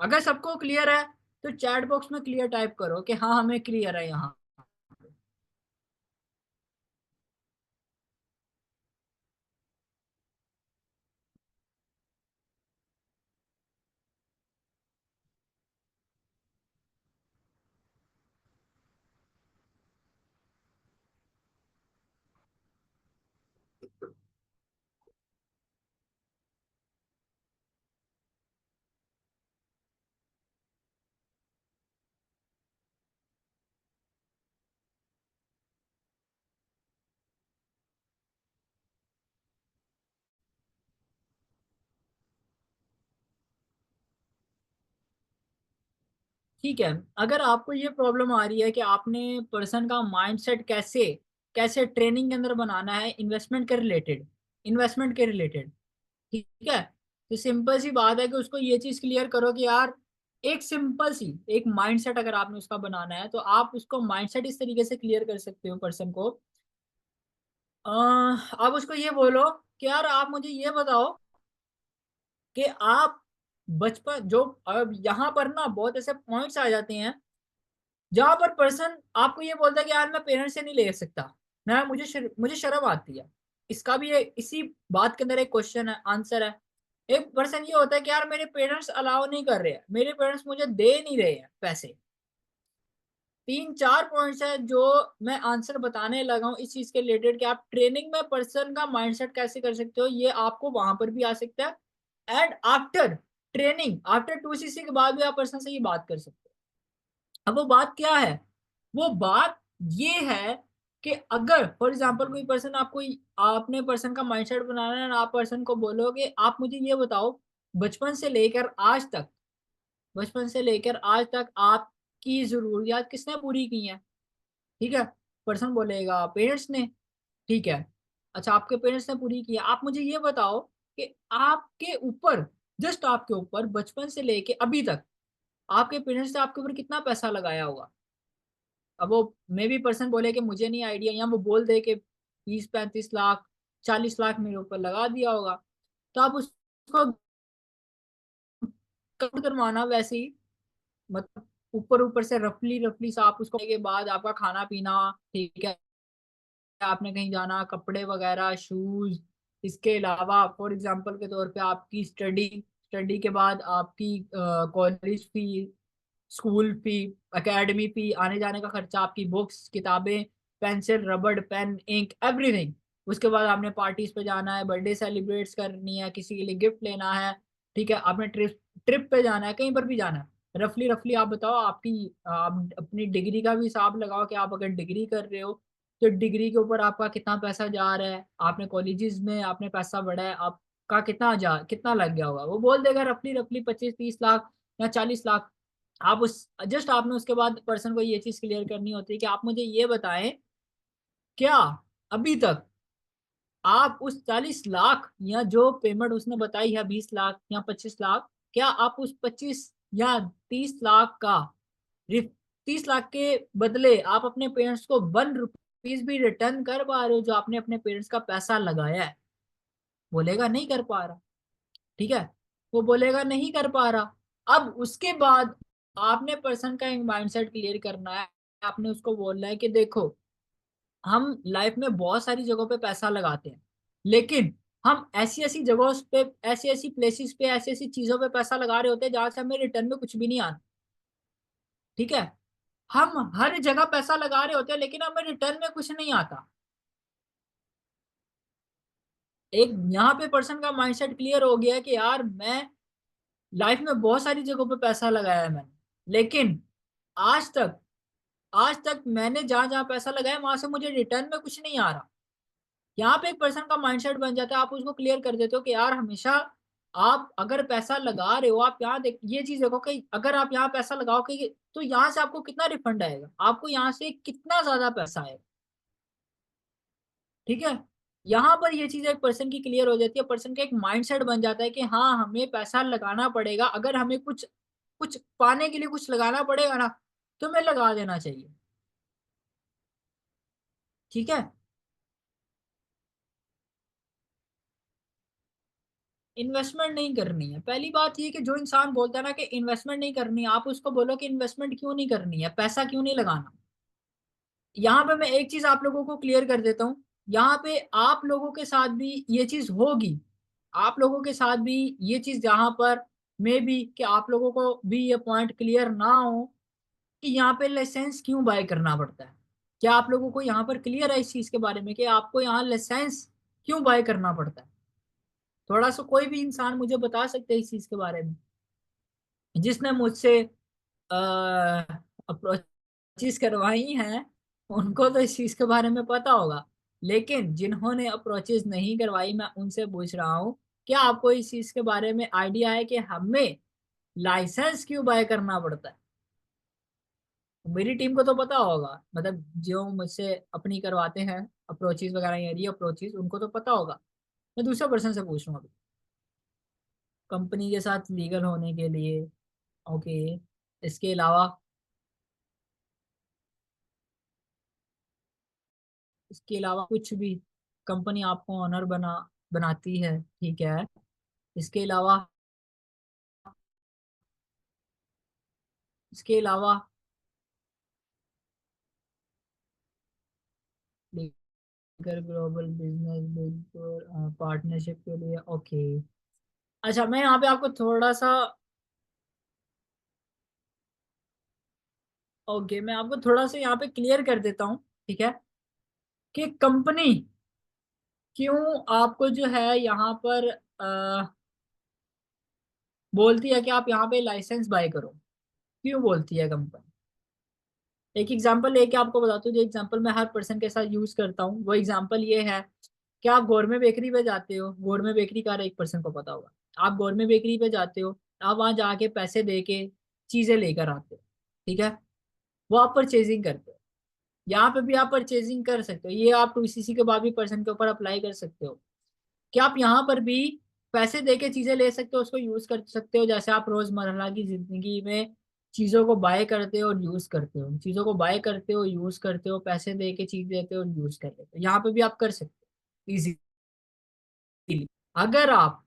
[SPEAKER 1] अगर सबको क्लियर है तो चैट बॉक्स में क्लियर टाइप करो कि हाँ हमें क्लियर है यहाँ। ठीक है, अगर आपको ये प्रॉब्लम आ रही है कि आपने पर्सन का माइंडसेट कैसे कैसे ट्रेनिंग के अंदर बनाना है इन्वेस्टमेंट के रिलेटेड, ठीक है, तो सिंपल सी बात है कि उसको ये चीज क्लियर करो कि यार एक सिंपल सी एक माइंडसेट अगर आपने उसका बनाना है तो आप उसको माइंडसेट इस तरीके से क्लियर कर सकते हो पर्सन को। आप उसको ये बोलो कि यार आप मुझे ये बताओ कि आप बचपन जो अब यहाँ पर ना बहुत ऐसे पॉइंट्स आ जाते हैं जहां पर पर्सन आपको ये बोलता है कि यार मैं पेरेंट्स से नहीं ले सकता, मैं मुझे शर्म आती है। इसका भी इसी बात के अंदर एक क्वेश्चन है, आंसर है। एक पर्सन ये होता है कि यार मेरे पेरेंट्स अलाउ नहीं कर रहे हैं, मेरे पेरेंट्स मुझे दे नहीं रहे हैं पैसे। तीन चार पॉइंट्स है जो मैं आंसर बताने लगा हूँ इस चीज के रिलेटेड कि आप ट्रेनिंग में पर्सन का माइंडसेट कैसे कर सकते हो, ये आपको वहां पर भी आ सकता है। And after training, after 2cc के बाद भी आप पर्सन से ये बात कर सकते हो। अब वो बात क्या है, वो बात ये है कि अगर फॉर एग्जांपल कोई पर्सन आपको आपने पर्सन का माइंडसेट बनाना है और आप पर्सन को बोलोगे आप मुझे ये बताओ बचपन से लेकर आज तक बचपन से लेकर आज तक आपकी जरूरियात किसने पूरी की हैं, ठीक है। पर्सन बोलेगा पेरेंट्स ने, ठीक है। अच्छा आपके पेरेंट्स ने पूरी की है, आप मुझे ये बताओ कि आपके ऊपर, जस्ट आपके ऊपर बचपन से लेके अभी तक आपके पेरेंट्स ने आपके ऊपर कितना पैसा लगाया होगा। अब वो मे भी पर्सन बोले कि मुझे नहीं आइडिया, या वो बोल दे कि 30-35 लाख 40 लाख मेरे ऊपर लगा दिया होगा, तो आप उसको काउंट करवाना वैसे ही, मतलब ऊपर ऊपर से रफली रफली सा आप उसको के बाद आपका खाना पीना, ठीक है, आपने कहीं जाना, कपड़े वगैरह, शूज, इसके अलावा फॉर एग्जांपल के तौर पे आपकी स्टडी, स्टडी के बाद आपकी college fee, school fee, academy fee, आने जाने का खर्चा, आपकी बुक्स, किताबें, पेंसिल, रबड़, पेन, इंक, एवरीथिंग। उसके बाद आपने पार्टीज पे जाना है, बर्थडे सेलिब्रेट करनी है, किसी के लिए गिफ्ट लेना है, ठीक है, आपने ट्रिप ट्रिप पे जाना है, कहीं पर भी जाना है। रफली रफली आप बताओ, आप अपनी डिग्री का भी हिसाब लगाओ कि आप अगर डिग्री कर रहे हो तो डिग्री के ऊपर आपका कितना पैसा जा रहा है, आपने कॉलेजेस में आपने पैसा बढ़ा है, आपका कितना लग गया होगा। वो बोल देगा रफली रफली 25-30 लाख या 40 लाख। आप उस जस्ट आपने उसके बाद पर्सन को ये चीज क्लियर करनी होती है कि आप मुझे ये बताएं क्या अभी तक आप उस 40 लाख या जो पेमेंट उसने बताई है 20 लाख या 25 लाख, क्या आप उस 25 या 30 लाख का 30 लाख के बदले आप अपने पेरेंट्स को 1 रुपीज भी रिटर्न कर पा रहे हो जो आपने अपने पेरेंट्स का पैसा लगाया है। बोलेगा नहीं कर पा रहा, ठीक है, वो बोलेगा नहीं कर पा रहा। अब उसके बाद आपने पर्सन का एक माइंडसेट क्लियर करना है। आपने उसको बोलना है कि देखो हम लाइफ में बहुत सारी जगहों पे पैसा लगाते हैं, लेकिन हम ऐसी ऐसी जगहों पे, ऐसी ऐसी प्लेसेस पे, ऐसी ऐसी चीजों पे पैसा लगा रहे होते हैं जहां से हमें रिटर्न में कुछ भी नहीं आना, ठीक है। हम हर जगह पैसा लगा रहे होते हैं लेकिन हमें रिटर्न में कुछ नहीं आता। एक यहाँ पे पर्सन का माइंडसेट क्लियर हो गया है कि यार मैं लाइफ में बहुत सारी जगहों पे पैसा लगाया है मैंने, लेकिन आज तक आज तक मैंने जहां जहां पैसा लगाया वहां से मुझे रिटर्न में कुछ नहीं आ रहा। यहाँ पे एक पर्सन का माइंडसेट बन जाता है, आप उसको क्लियर कर देते हो कि यार हमेशा आप अगर पैसा लगा रहे हो, आप यहाँ देख ये चीज देखो कि अगर आप यहाँ पैसा लगाओगे तो यहाँ से आपको कितना रिफंड आएगा, आपको यहाँ से कितना ज्यादा पैसा आएगा, ठीक है। यहाँ पर ये चीज एक पर्सन की क्लियर हो जाती है, पर्सन का एक माइंडसेट बन जाता है कि हाँ हमें पैसा लगाना पड़ेगा, अगर हमें कुछ कुछ पाने के लिए कुछ लगाना पड़ेगा ना तो हमें लगा देना चाहिए, ठीक है। इन्वेस्टमेंट नहीं करनी है, पहली बात ये कि जो इंसान बोलता है ना कि इन्वेस्टमेंट नहीं करनी है, आप उसको बोलो कि इन्वेस्टमेंट क्यों नहीं करनी है, पैसा क्यों नहीं लगाना। यहाँ पे मैं एक चीज आप लोगों को क्लियर कर देता हूँ, यहाँ पे आप लोगों के साथ भी ये चीज होगी, आप लोगों के साथ भी ये चीज यहाँ पर मे बी कि आप लोगों को भी ये पॉइंट क्लियर ना हो कि यहाँ पे लाइसेंस क्यों बाय करना पड़ता है। क्या आप लोगों को यहाँ पर क्लियर है इस चीज के बारे में कि आपको यहाँ लाइसेंस क्यों बाय करना पड़ता है। थोड़ा सा कोई भी इंसान मुझे बता सकते हैं इस चीज के बारे में, जिसने मुझसे अप्रोचेस करवाई हैं उनको तो इस चीज के बारे में पता होगा, लेकिन जिन्होंने अप्रोचेस नहीं करवाई मैं उनसे पूछ रहा हूँ क्या आपको इस चीज के बारे में आइडिया है कि हमें लाइसेंस क्यों बाय करना पड़ता है। मेरी टीम को तो पता होगा, मतलब जो मुझसे अपनी करवाते हैं अप्रोचेज वगैरह, ये अप्रोचेज उनको तो पता होगा। मैं दूसरे पर्सन से पूछ रहा हूँ कंपनी के साथ लीगल होने के लिए। ओके, इसके अलावा, इसके अलावा कुछ भी, कंपनी आपको ऑनर बनाती है, ठीक है। इसके अलावा, इसके अलावा लीगल ग्लोबल बिजनेस बिल्कुल पार्टनरशिप के लिए, ओके। अच्छा, मैं यहाँ पे आपको थोड़ा सा, ओके मैं आपको थोड़ा सा यहाँ पे क्लियर कर देता हूँ, ठीक है, कि कंपनी क्यों आपको जो है यहाँ पर बोलती है कि आप यहाँ पे लाइसेंस बाय करो। क्यों बोलती है कंपनी? एक एग्जांपल लेके आपको बताता हूँ, जो एग्जांपल मैं हर पर्सन के साथ यूज करता हूँ, वो एग्जांपल ये है कि आप गोरमे बेकरी पे जाते हो, गोरमे बेकरी का हर एक पर्सन को पता होगा। आप गोरमे बेकरी पे जाते हो, आप वहां जाके पैसे दे के चीजें लेकर आते हो, ठीक है। वो आप परचेजिंग करते हो। यहाँ पे भी आप परचेजिंग कर सकते हो, ये आप 2CC के बाद भी पर्सन के ऊपर अप्लाई कर सकते हो कि आप यहाँ पर भी पैसे दे के चीजें ले सकते हो, उसको यूज कर सकते हो। जैसे आप रोजमर्रा की जिंदगी में चीजों को बाय करते हो और यूज करते हो, चीजों को बाय करते हो, यूज करते हो, पैसे दे के चीज देते हो, यूज कर लेते हो, यहाँ पे भी आप कर सकते हो इजीली। अगर आप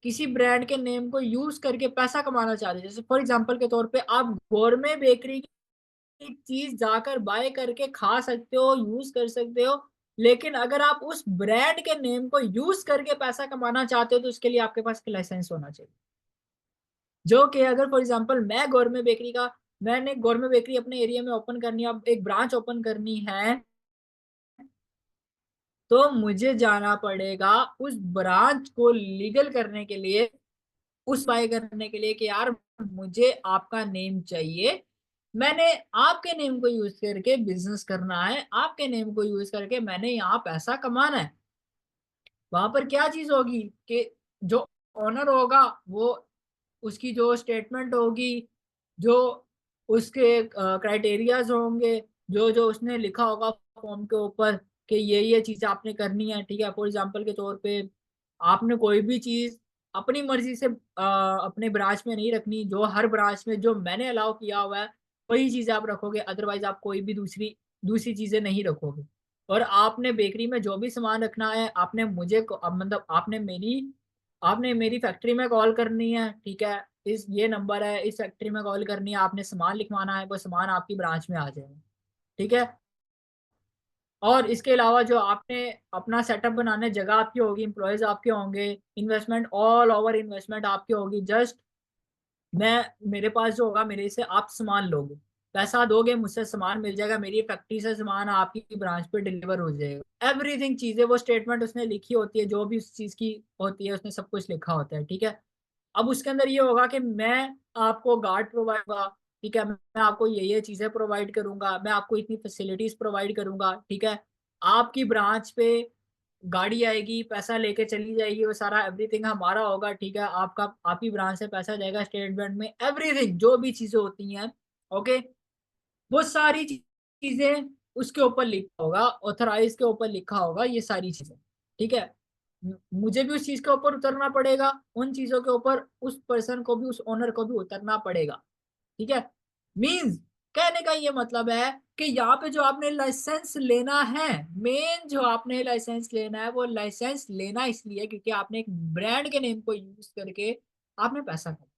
[SPEAKER 1] किसी ब्रांड के नेम को यूज करके पैसा कमाना चाहते हो, जैसे फॉर एग्जांपल के तौर पे आप गोरमे बेकरी की चीज जाकर बाय करके खा सकते हो, यूज कर सकते हो, लेकिन अगर आप उस ब्रांड के नेम को यूज करके पैसा कमाना चाहते हो तो उसके लिए आपके पास लाइसेंस होना चाहिए। जो कि अगर फॉर एग्जांपल मैं गौरमे बेकरी का, मैंने गौरमे बेकरी अपने एरिया में ओपन करनी है, अब एक ब्रांच ओपन करनी है, तो मुझे जाना पड़ेगा उस ब्रांच को लीगल करने के लिए, उस बाय करने के लिए कि यार मुझे आपका नेम चाहिए, मैंने आपके नेम को यूज करके बिजनेस करना है, आपके नेम को यूज करके मैंने यहाँ पैसा कमाना है। वहां पर क्या चीज होगी कि जो ओनर होगा वो, उसकी जो स्टेटमेंट होगी, जो उसके क्राइटेरियाज होंगे, जो जो उसने लिखा होगा फॉर्म के ऊपर कि ये चीजें आपने करनी है, ठीक है। फॉर एग्जांपल के तौर पे आपने कोई भी चीज अपनी मर्जी से अपने ब्रांच में नहीं रखनी, जो हर ब्रांच में जो मैंने अलाउ किया हुआ है वही चीजें आप रखोगे, अदरवाइज आप कोई भी दूसरी दूसरी चीजें नहीं रखोगे। और आपने बेकरी में जो भी सामान रखना है, आपने मुझे अब मतलब आपने मेरी फैक्ट्री में कॉल करनी है, ठीक है। इस ये नंबर है, इस फैक्ट्री में कॉल करनी है, आपने सामान लिखवाना है, वो सामान आपकी ब्रांच में आ जाएगा, ठीक है। और इसके अलावा जो आपने अपना सेटअप बनाने, जगह आपकी होगी, एम्प्लॉयज आपके होंगे, इन्वेस्टमेंट ऑल ओवर इन्वेस्टमेंट आपकी होगी, जस्ट मैं, मेरे पास जो होगा मेरे से आप सामान लोगे, पैसा दोगे, मुझसे सामान मिल जाएगा, मेरी फैक्ट्री से सामान आपकी ब्रांच पे डिलीवर हो जाएगा, एवरीथिंग चीजें, वो स्टेटमेंट उसने लिखी होती है, जो भी उस चीज की होती है उसने सब कुछ लिखा होता है, ठीक है। अब उसके अंदर ये होगा कि मैं आपको गार्ड प्रोवाइड करूंगा, ठीक है, मैं आपको ये चीजें प्रोवाइड करूंगा, मैं आपको इतनी फैसिलिटीज प्रोवाइड करूंगा, ठीक है। आपकी ब्रांच पे गाड़ी आएगी, पैसा लेके चली जाएगी, वो सारा एवरीथिंग हमारा होगा, ठीक है। आपका आप ही ब्रांच से पैसा जाएगा स्टेट बैंक में, एवरीथिंग जो भी चीजें होती हैं, ओके, वो सारी चीजें उसके ऊपर लिखा होगा, ऑथराइज के ऊपर लिखा होगा ये सारी चीजें, ठीक है। मुझे भी उस चीज के ऊपर उतरना पड़ेगा, उन चीजों के ऊपर उस पर्सन को भी, उस ओनर को भी उतरना पड़ेगा, ठीक है। मींस कहने का ये मतलब है कि यहाँ पे जो आपने लाइसेंस लेना है, मेन जो आपने लाइसेंस लेना है, वो लाइसेंस लेना इसलिए क्योंकि आपने एक ब्रांड के नेम को यूज करके आपने पैसा कमाया,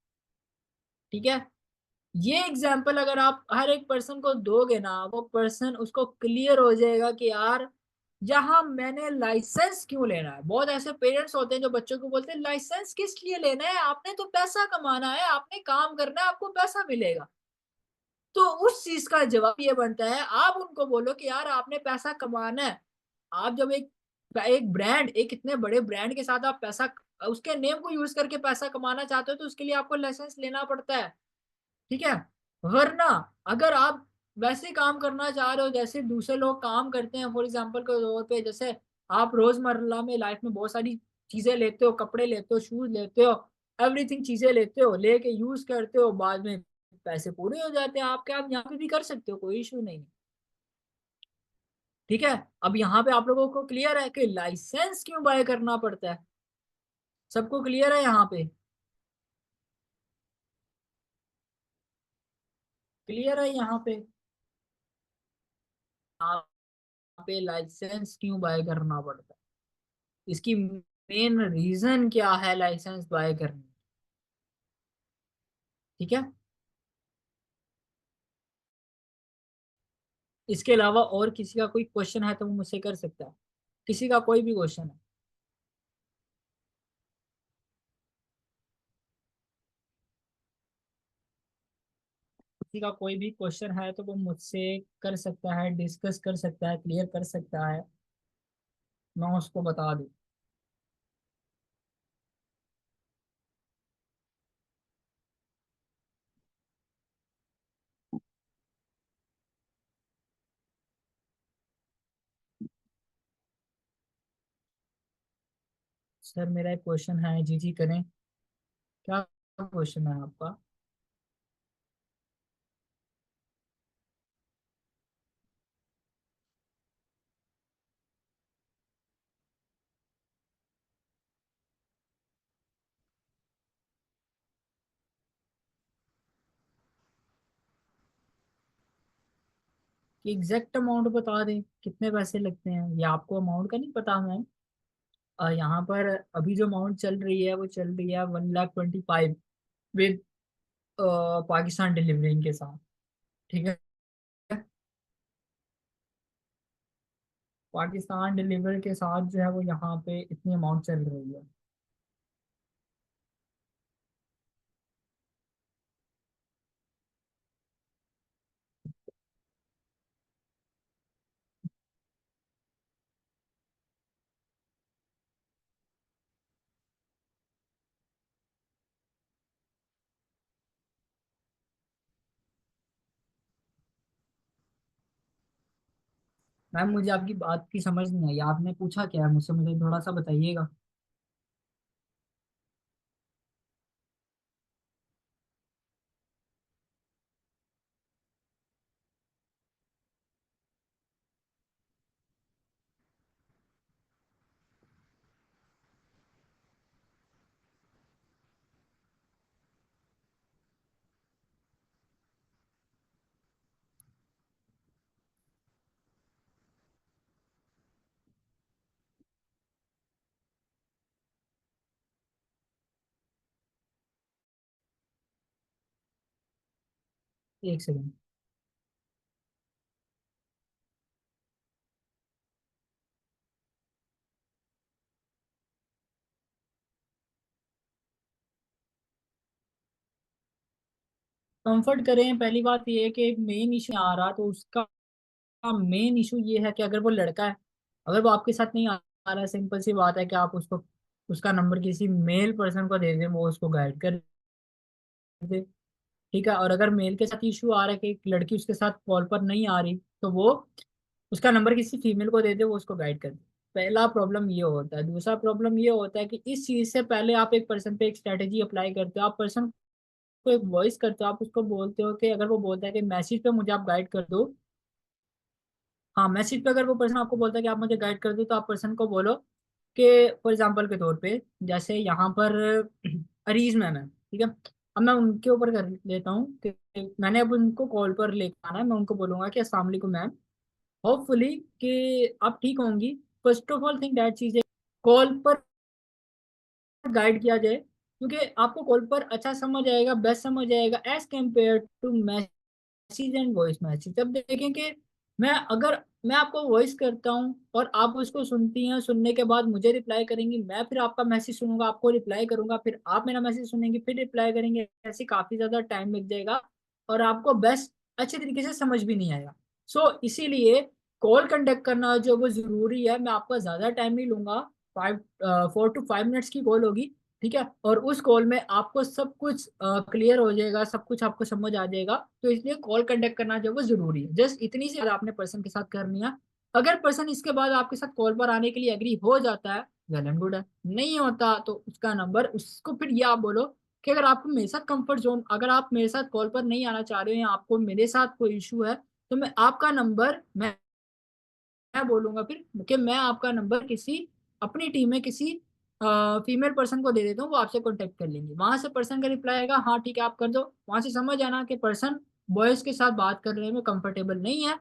[SPEAKER 1] ठीक है। ये एग्जाम्पल अगर आप हर एक पर्सन को दोगे ना, वो पर्सन उसको क्लियर हो जाएगा कि यार यहाँ मैंने लाइसेंस क्यों लेना है। बहुत ऐसे पेरेंट्स होते हैं जो बच्चों को बोलते हैं लाइसेंस किस लिए लेना है, आपने तो पैसा कमाना है, आपने काम करना है, आपको पैसा मिलेगा। तो उस चीज का जवाब ये बनता है, आप उनको बोलो कि यार आपने पैसा कमाना है। आप जब एक एक ब्रांड, एक इतने बड़े ब्रांड के साथ आप पैसा, उसके नेम को यूज करके पैसा कमाना चाहते हो तो उसके लिए आपको लाइसेंस लेना पड़ता है, ठीक है। वरना अगर आप वैसे काम करना चाह रहे हो जैसे दूसरे लोग काम करते हैं, फॉर एग्जाम्पल के तौर पे जैसे आप रोजमर्रा में लाइफ में बहुत सारी चीजें लेते हो, कपड़े लेते हो, शूज लेते हो, एवरीथिंग चीजें लेते हो, लेके यूज करते हो, बाद में पैसे पूरे हो जाते हैं आपके, आप यहाँ पे भी कर सकते हो, कोई इशू नहीं। ठीक है। अब यहाँ पे आप लोगों को क्लियर है कि लाइसेंस क्यों बाय करना पड़ता है? सबको क्लियर है यहाँ पे? क्लियर है यहाँ पे? यहाँ पे लाइसेंस क्यों बाय करना पड़ता है, इसकी मेन रीजन क्या है लाइसेंस बाय करने? ठीक है। इसके अलावा और किसी का कोई क्वेश्चन है तो वो मुझसे कर सकता है, किसी का कोई भी क्वेश्चन है? किसी का कोई भी क्वेश्चन है तो वो मुझसे कर सकता है, डिस्कस कर सकता है, क्लियर कर सकता है, मैं उसको बता दूँ। सर मेरा एक क्वेश्चन है, जी जी करें। क्या क्वेश्चन है आपका? कि एग्जैक्ट अमाउंट बता दें कितने पैसे लगते हैं, या आपको अमाउंट का नहीं पता मैम? यहाँ पर अभी जो अमाउंट चल रही है वो चल रही है 1,25,000 विद पाकिस्तान डिलीवरिंग के साथ। ठीक है। पाकिस्तान डिलीवर के साथ जो है वो यहाँ पे इतनी अमाउंट चल रही है। मैम मुझे आपकी बात की समझ नहीं आई, आपने पूछा क्या है मुझसे, मुझे थोड़ा सा बताइएगा। एक सेकंड। कंफर्ट करें, पहली बात ये है कि मेन इशू आ रहा तो उसका मेन इशू ये है कि अगर वो लड़का है, अगर वो आपके साथ नहीं आ रहा है, सिंपल सी बात है कि आप उसको उसका नंबर किसी मेल पर्सन को दे दें, वो उसको गाइड कर दे। ठीक है। और अगर मेल के साथ इशू आ रहा है कि एक लड़की उसके साथ कॉल पर नहीं आ रही, तो वो उसका नंबर किसी फीमेल को दे दे, वो उसको गाइड कर दे। पहला प्रॉब्लम ये होता है। दूसरा प्रॉब्लम ये होता है कि इस चीज से पहले आप एक पर्सन पे एक स्ट्रेटेजी अप्लाई करते हो, आप पर्सन को एक वॉइस करते हो, आप उसको बोलते हो कि अगर वो बोलता है कि मैसेज पे मुझे आप गाइड कर दो, हाँ मैसेज पे अगर वो पर्सन आपको बोलता है कि आप मुझे गाइड कर दो, तो आप पर्सन को बोलो कि फॉर एग्जाम्पल के तौर पे, जैसे यहाँ पर अरीज मैम है, ठीक है। अब मैं उनके ऊपर कर लेता हूँ कि मैंने अब उनको कॉल पर लेकर आना है, मैं उनको बोलूंगा कि अस्सलाम वालेकुम मैम, होपफुली कि आप ठीक होंगी। First of all think that चीज़ है, कॉल पर गाइड किया जाए, क्योंकि आपको कॉल पर अच्छा समझ आएगा, बेस्ट समझ आएगा as compare to message and voice message. अब देखें कि मैं अगर मैं आपको वॉइस करता हूँ और आप उसको सुनती हैं, सुनने के बाद मुझे रिप्लाई करेंगी, मैं फिर आपका मैसेज सुनूंगा, आपको रिप्लाई करूंगा, फिर आप मेरा मैसेज सुनेंगे, फिर रिप्लाई करेंगे, ऐसे काफी ज्यादा टाइम लग जाएगा और आपको बेस्ट अच्छे तरीके से समझ भी नहीं आएगा। इसीलिए कॉल कंडक्ट करना जो वो जरूरी है। मैं आपका ज्यादा टाइम नहीं लूंगा, 4 to 5 मिनट्स की कॉल होगी। ठीक है। और उस कॉल में आपको सब कुछ क्लियर हो जाएगा, सब कुछ आपको समझ आ जाएगा। तो इसलिए कॉल कंडक्ट करना जो वो जरूरी है। जस्ट इतनी सी बात आपने पर्सन के साथ करनी है। अगर पर्सन इसके बाद आपके साथ कॉल पर आने के लिए एग्री हो जाता है, वेल एंड गुड है। नहीं होता तो उसका नंबर उसको फिर ये आप बोलो कि अगर आपको मेरे साथ कंफर्ट जोन, अगर आप मेरे साथ कॉल पर नहीं आना चाह रहे हो या आपको मेरे साथ कोई इशू है, तो मैं आपका नंबर मैं बोलूंगा फिर कि मैं आपका नंबर किसी अपनी टीम में किसी फीमेल पर्सन को दे देता हूँ, वो आपसे कांटेक्ट कर लेंगे। वहां से पर्सन का रिप्लाई आएगा हाँ ठीक है आप कर दो। वहां से समझ आना कि पर्सन बॉयज के साथ बात करने में कंफर्टेबल नहीं है,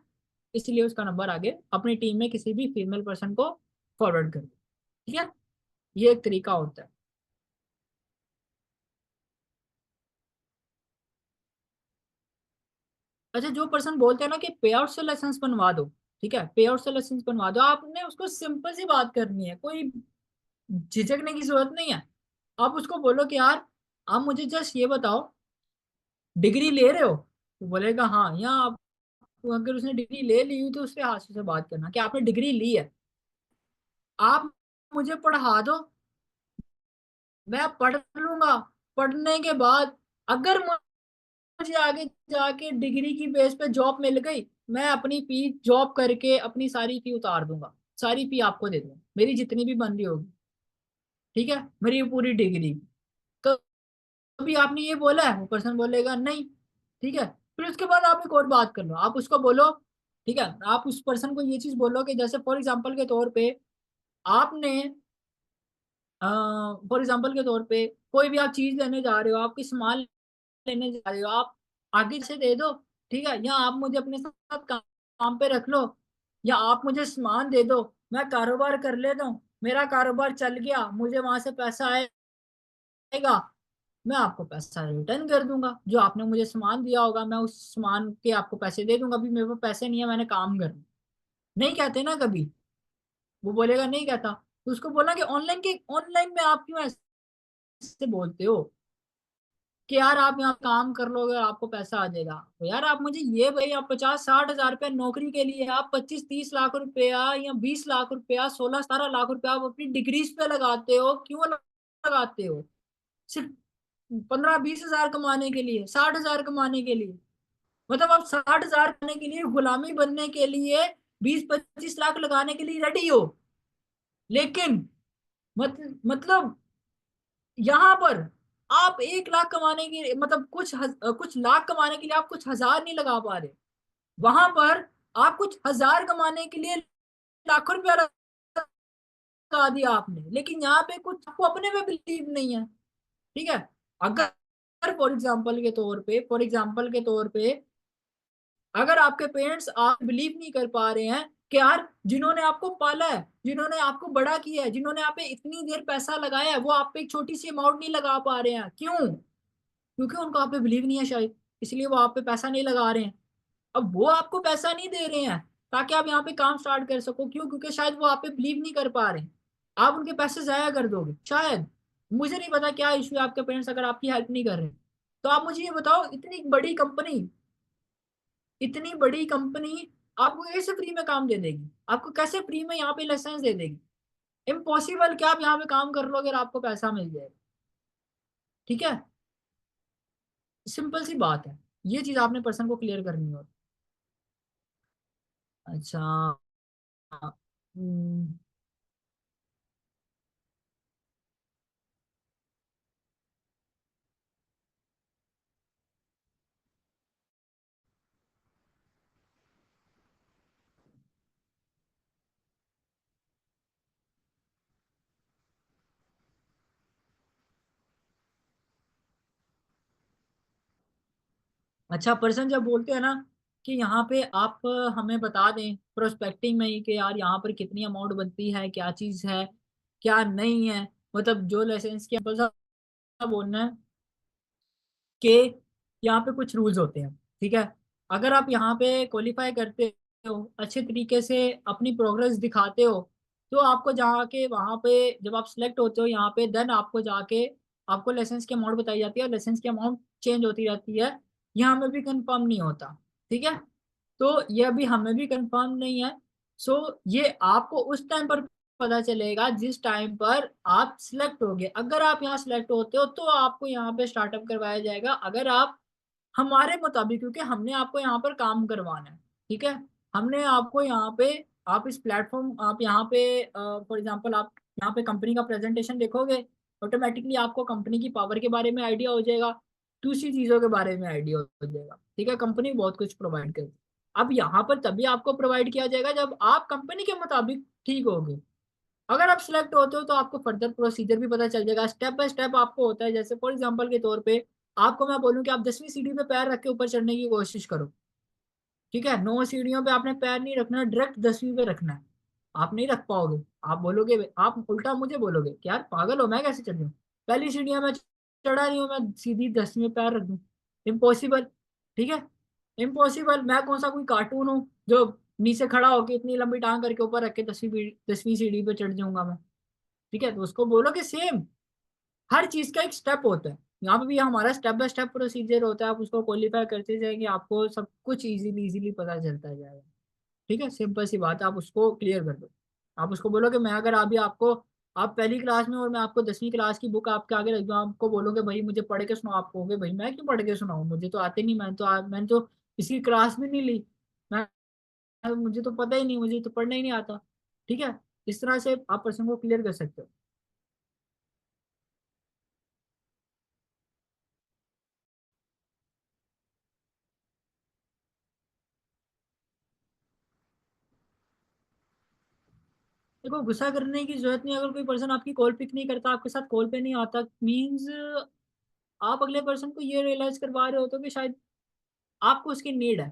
[SPEAKER 1] इसलिए उसका नंबर आगे अपनी टीम में किसी भी फीमेल पर्सन को फॉरवर्ड कर दो। ठीक है, ये एक तरीका होता है। अच्छा, जो पर्सन बोलते हैं ना कि पे आउट से लाइसेंस बनवा दो, ठीक है पे आउट से लाइसेंस बनवा दो, आपने उसको सिंपल सी बात करनी है, कोई झिझकने की जरूरत नहीं है। आप उसको बोलो कि यार आप मुझे जस्ट ये बताओ, डिग्री ले रहे हो? तो बोलेगा हाँ, या आप अगर उसने डिग्री ले ली हुई तो उसके हाथ से बात करना कि आपने डिग्री ली है, आप मुझे पढ़ा दो, मैं पढ़ लूंगा। पढ़ने के बाद अगर मुझे आगे जाके डिग्री की बेस पे जॉब मिल गई, मैं अपनी फी जॉब करके अपनी सारी फी उतार दूंगा, सारी फी आपको दे दूंगा, मेरी जितनी भी बन रही होगी। ठीक है, मेरी ये पूरी डिग्री। कभी आपने ये बोला है? वो पर्सन बोलेगा नहीं। ठीक है, फिर उसके बाद आप एक और बात कर लो, आप उसको बोलो, ठीक है, आप उस पर्सन को ये चीज बोलो कि जैसे फॉर एग्जांपल के तौर पे आपने फॉर एग्जांपल के तौर पे कोई भी आप चीज लेने जा रहे हो, आप किसी सामान लेने जा रहे हो, आप आगे से दे दो, ठीक है, या आप मुझे अपने साथ काम पे रख लो, या आप मुझे सामान दे दो, मैं कारोबार कर लेता हूँ, मेरा कारोबार चल गया, मुझे वहां से पैसा आएगा, मैं आपको पैसा रिटर्न कर दूंगा, जो आपने मुझे सामान दिया होगा मैं उस सामान के आपको पैसे दे दूंगा, अभी मेरे पास पैसे नहीं है, मैंने काम करना। नहीं कहते ना कभी, वो बोलेगा नहीं कहता, तो उसको बोलना कि ऑनलाइन में आप क्यों ऐसे बोलते हो कि यार आप यहाँ काम कर लोगे और आपको पैसा आ जाएगा। तो यार आप मुझे ये भाई, आप 50-60 हजार रुपया नौकरी के लिए आप 25-30 लाख रुपया या 20 लाख रुपया 16-17 लाख रुपया आप अपनी डिग्रीज पे लगाते हो, क्यों लगाते हो? सिर्फ 15-20 हजार कमाने के लिए, 60 हजार कमाने के लिए? मतलब आप 60 हजार कमाने के लिए, गुलामी बनने के लिए 20-25 लाख लगाने के लिए रेडी हो, लेकिन मतलब यहाँ पर आप 1 लाख कमाने के मतलब कुछ लाख कमाने के लिए आप कुछ हजार नहीं लगा पा रहे, वहां पर आप कुछ हजार कमाने के लिए लाखों रुपया लगा दिया आपने, लेकिन यहाँ पे कुछ आपको अपने में बिलीव नहीं है। ठीक है, अगर फॉर एग्जाम्पल के तौर पे अगर आपके पेरेंट्स आप बिलीव नहीं कर पा रहे हैं कि यार जिन्होंने आपको पाला है, जिन्होंने आपको बड़ा किया है, जिन्होंने आप पे इतनी देर पैसा लगाया है, वो आप पे एक छोटी सी अमाउंट नहीं लगा पा रहे हैं, क्यों? क्योंकि उनको आप पे बिलीव नहीं है शायद, इसलिए वो आप पे पैसा नहीं लगा रहे हैं। अब वो आपको पैसा नहीं दे रहे हैं ताकि आप यहाँ पे काम स्टार्ट कर सको, क्यों? क्योंकि शायद वो आप पे बिलीव नहीं कर पा रहे हैं, आप उनके पैसे जाया कर दोगे शायद। मुझे नहीं पता क्या इशू है आपके पेरेंट्स, अगर आपकी हेल्प नहीं कर रहे हैं। तो आप मुझे ये बताओ, इतनी बड़ी कंपनी आपको कैसे फ्री में काम दे देगी? आपको कैसे फ्री में यहाँ पे लाइसेंस दे देगी? इम्पॉसिबल। क्या आप यहाँ पे काम कर लोगे और आपको पैसा मिल जाएगा? ठीक है, सिंपल सी बात है, ये चीज आपने पर्सन को क्लियर करनी होती। अच्छा। हम्म, अच्छा, पर्सन जब बोलते हैं ना कि यहाँ पे आप हमें बता दें प्रोस्पेक्टिंग में ही कि यार यहाँ पर कितनी अमाउंट बनती है, क्या चीज़ है, क्या नहीं है, मतलब जो लाइसेंस के बोलना है कि यहाँ पे कुछ रूल्स होते हैं। ठीक है, अगर आप यहाँ पे क्वालिफाई करते हो, अच्छे तरीके से अपनी प्रोग्रेस दिखाते हो, तो आपको जाके वहाँ पे जब आप सिलेक्ट होते हो यहाँ पे, देन आपको जाके आपको लाइसेंस की अमाउंट बताई जाती है, और लाइसेंस की अमाउंट चेंज होती रहती है, यहाँ में भी कंफर्म नहीं होता। ठीक है, तो ये अभी हमें भी कंफर्म नहीं है। सो ये आपको उस टाइम पर पता चलेगा जिस टाइम पर आप सिलेक्ट होगे। अगर आप यहाँ सिलेक्ट होते हो तो आपको यहाँ पे स्टार्टअप करवाया जाएगा, अगर आप हमारे मुताबिक, क्योंकि हमने आपको यहाँ पर काम करवाना है। ठीक है, हमने आपको यहाँ पे, आप इस प्लेटफॉर्म, आप यहाँ पे फॉर एग्जांपल आप यहाँ पे कंपनी का प्रेजेंटेशन देखोगे, ऑटोमेटिकली आपको कंपनी की पावर के बारे में आइडिया हो जाएगा, दूसरी चीजों के बारे में आइडिया हो जाएगा। ठीक है, कंपनी बहुत कुछ प्रोवाइड करती है। अब यहाँ पर तभी आपको प्रोवाइड किया जाएगा जब आप कंपनी के मुताबिक ठीक होगे। अगर आप सिलेक्ट होते हो तो आपको फर्दर प्रोसीजर भी पता चल जाएगा, स्टेप बाय स्टेप आपको होता है। जैसे फॉर एग्जांपल के तौर पे आपको मैं बोलूं कि आप 10वीं सीढ़ी पे पैर रख के ऊपर चढ़ने की कोशिश करो। ठीक है, 9 सीढ़ियों पे आपने पैर नहीं रखना, डायरेक्ट 10वीं पे रखना है। आप नहीं रख पाओगे। आप बोलोगे, आप उल्टा मुझे बोलोगे कि यार पागल हो, मैं कैसे चढ़ जाऊँ, पहली सीढ़ियां मैं चढ़ा रही हूँ, मैं सीधी 10वीं में पैर रख दूँ? इम्पॉसिबल। ठीक है, इम्पॉसिबल। मैं कौन सा कोई कार्टून हूँ जो नीचे खड़ा होकर इतनी लंबी टांग करके ऊपर रख के 10वीं सीढ़ी पे चढ़ जाऊंगा मैं? ठीक है, तो उसको बोलो कि सेम हर चीज का एक स्टेप होता है। यहाँ पे भी हमारा स्टेप बाय स्टेप प्रोसीजर होता है, आप उसको क्वालिफाई करते जाएंगे, आपको सब कुछ इजीली इजीली पता चलता जाएगा। ठीक है, सिंपल सी बात है, आप उसको क्लियर कर दो। आप उसको बोलो कि मैं अगर अभी आपको, आप पहली क्लास में और मैं आपको 10वीं क्लास की बुक आपके आगे रख दूँ, आपको बोलोगे भाई मुझे पढ़ के सुनाओ, आप कहोगे भाई मैं क्यों पढ़ के सुनाऊँ, मुझे तो आते नहीं, मैंने तो इसकी क्लास भी नहीं ली, मैं मुझे तो पता ही नहीं, मुझे तो पढ़ना ही नहीं आता। ठीक है, इस तरह से आप पर्सन को क्लियर कर सकते हो। देखो, गुस्सा करने की जरूरत नहीं। अगर कोई पर्सन आपकी कॉल पिक नहीं करता, आपके साथ कॉल पे नहीं आता, मीन्स आप अगले पर्सन को ये रियलाइज करवा रहे हो तो कि शायद आपको उसकी नीड है।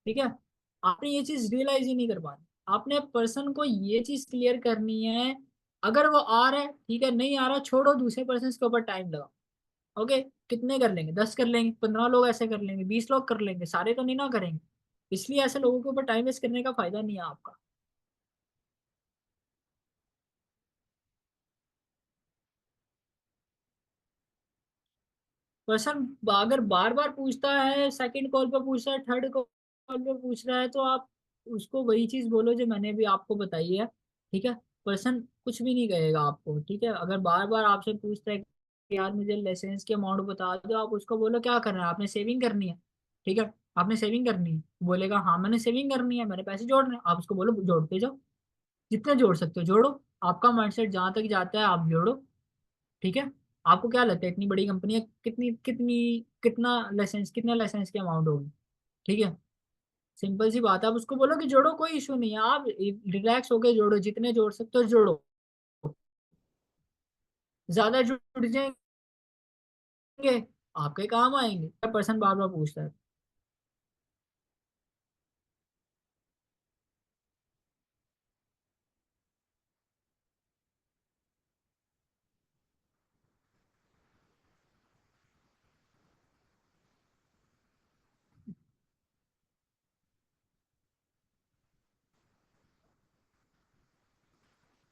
[SPEAKER 1] ठीक है, आपने ये चीज रियलाइज ही नहीं कर पा रहे। आपने पर्सन को ये चीज क्लियर करनी है। अगर वो आ रहा है ठीक है, नहीं आ रहा छोड़ो, दूसरे पर्सन के ऊपर टाइम लगाओ। ओके, कितने कर लेंगे, 10 कर लेंगे, 15 लोग ऐसे कर लेंगे, 20 लोग कर लेंगे, सारे तो नहीं ना करेंगे। इसलिए ऐसे लोगों के ऊपर टाइम वेस्ट करने का फायदा नहीं है आपका। पर्सन अगर बार बार पूछता है, सेकंड कॉल पर पूछ रहा है, थर्ड कॉल पर पूछ रहा है, तो आप उसको वही चीज बोलो जो मैंने भी आपको बताई है। ठीक है, पर्सन कुछ भी नहीं कहेगा आपको। ठीक है, अगर बार बार आपसे पूछता है कि यार मुझे लाइसेंस की अमाउंट बता दो, आप उसको बोलो क्या करना है, आपने सेविंग करनी है। ठीक है, आपने सेविंग करनी है, बोलेगा हाँ मैंने सेविंग करनी है, मैंने पैसे जोड़ने हैं। आप उसको बोलो जोड़ते जाओ, जितने जोड़ सकते हो जोड़ो। आपका माइंडसेट जहां तक जाता है आप जोड़ो। ठीक है, आपको क्या लगता है इतनी बड़ी कंपनी है, कितनी कितनी कितने लाइसेंस की अमाउंट होगी? ठीक है, सिंपल सी बात है, आप उसको बोलो कि जोड़ो, कोई इशू नहीं है, आप रिलैक्स होके जोड़ो, जितने जोड़ सकते हो जोड़ो। ज्यादा जुड़ जाएंगे आपके काम आएंगे। पर्सन बार बार पूछता है।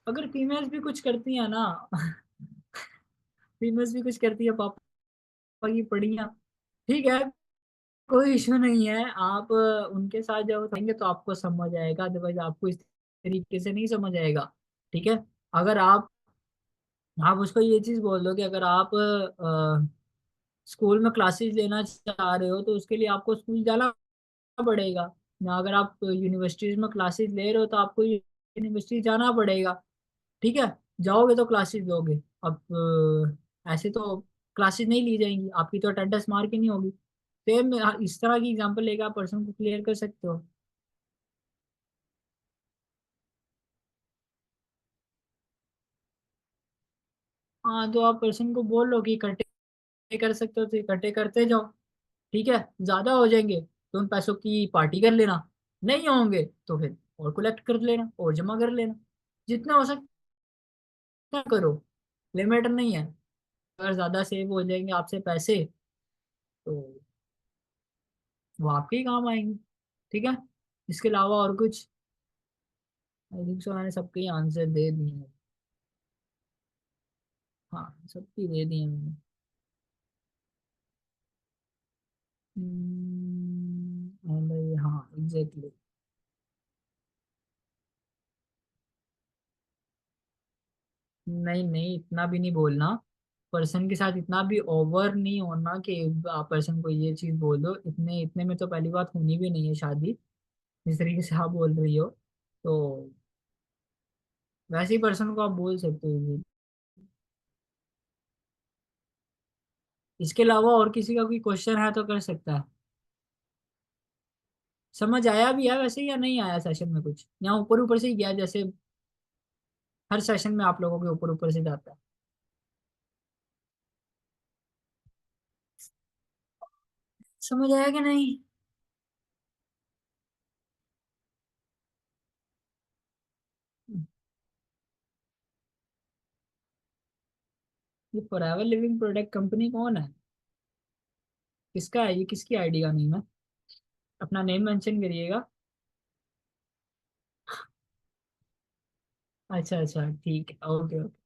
[SPEAKER 1] अगर फीमेल्स भी कुछ करती है ना फीमेल्स भी कुछ करती है पापा की पढ़िया, ठीक है, कोई इशू नहीं है। आप उनके साथ जब रहेंगे तो आपको समझ आएगा, अदरवाइज आपको इस तरीके से नहीं समझ आएगा। ठीक है, अगर आप उसको ये चीज बोल दो कि अगर आप स्कूल में क्लासेस लेना चाह रहे हो तो उसके लिए आपको स्कूल जाना पड़ेगा। ना, अगर आप यूनिवर्सिटीज में क्लासेस ले रहे हो तो आपको यूनिवर्सिटी जाना पड़ेगा। ठीक है, जाओगे तो क्लासेस लोगे। अब ऐसे तो क्लासेस नहीं ली जाएंगी, आपकी तो अटेंडेंस मार्क ही नहीं होगी। सेम इस तरह की एग्जांपल लेकर आप पर्सन को क्लियर कर सकते हो। हाँ, तो आप पर्सन को बोल लो कि इकट्ठे कर सकते हो तो इकट्ठे करते जाओ। ठीक है, ज्यादा हो जाएंगे तो उन पैसों की पार्टी कर लेना, नहीं होंगे तो फिर और कलेक्ट कर लेना और जमा कर लेना, जितना हो सकता है करो। लिमिट नहीं है, अगर ज्यादा सेव हो जाएंगे आपसे पैसे तो वो आपके ही काम आएंगे। ठीक है, इसके अलावा और कुछ? आई थिंक सो मैंने सबके ही आंसर दे दिए हैं। हाँ, सबकी दे दिए मैंने। हाँ एग्जैक्टली। नहीं नहीं, इतना भी नहीं बोलना। पर्सन के साथ इतना भी ओवर नहीं होना कि आप पर्सन को ये चीज बोल दो। इतने इतने में तो पहली बात होनी भी नहीं है शादी, जिस तरीके से आप बोल रही हो। तो वैसे ही पर्सन को आप बोल सकते हो जी। इसके अलावा और किसी का कोई क्वेश्चन है तो कर सकता है। समझ आया भी है वैसे या नहीं आया सेशन में कुछ, या ऊपर ऊपर से ही गया जैसे हर सेशन में आप लोगों के ऊपर ऊपर से जाता है। समझ आया कि नहीं? ये फॉरएवर लिविंग प्रोडक्ट कंपनी कौन है? किसका है ये, किसकी आईडी का नेम है? अपना नेम मेंशन करिएगा। अच्छा अच्छा ठीक है, ओके ओके।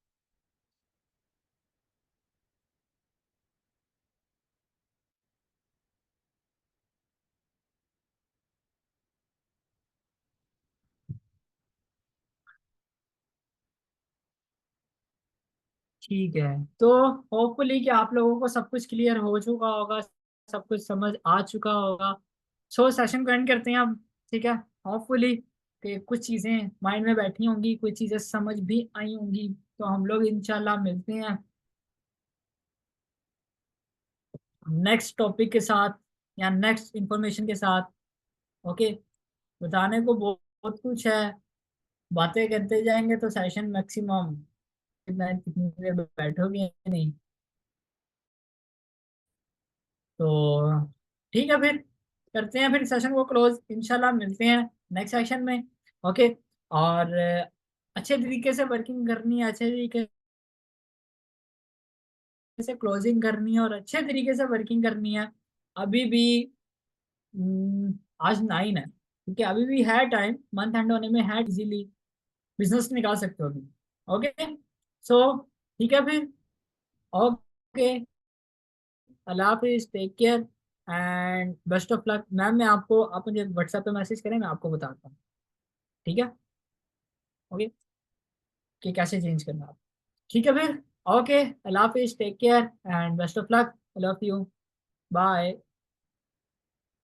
[SPEAKER 1] ठीक है, तो होपफुली कि आप लोगों को सब कुछ क्लियर हो चुका होगा, सब कुछ समझ आ चुका होगा। सो सेशन को एंड करते हैं अब। ठीक है। होपफुली कि कुछ चीज़ें माइंड में बैठी होंगी, कुछ चीज़ें समझ भी आई होंगी। तो हम लोग इंशाल्लाह मिलते हैं नेक्स्ट टॉपिक के साथ या नेक्स्ट इंफॉर्मेशन के साथ। ओके। बताने को बहुत बहुत कुछ है। बातें करते जाएंगे तो सेशन मैक्सिमम कितना कितनी देर बैठोगे नहीं। तो ठीक है फिर, करते हैं फिर सेशन को क्लोज, इंशाल्लाह मिलते हैं नेक्स्ट सेशन में। ओके। और अच्छे तरीके से वर्किंग करनी है, अच्छे तरीके से क्लोजिंग करनी है और अच्छे तरीके से वर्किंग करनी है। अभी भी आज 9 है, क्योंकि अभी भी है टाइम, मंथ एंड होने में है, इजीली बिजनेस निकाल सकते हो अभी। ओके। सो ठीक है फिर। ओके। अल्लाह हाफिज, take care and best of luck. Ma'am मैं आपको, आप मुझे व्हाट्सएप पे मैसेज करें, मैं आपको बताता हूँ। ठीक है। ओके। कि कैसे चेंज करना है। ठीक है फिर। ओके। अल्लाह हाफिज, take care and best of luck. I love you. Bye.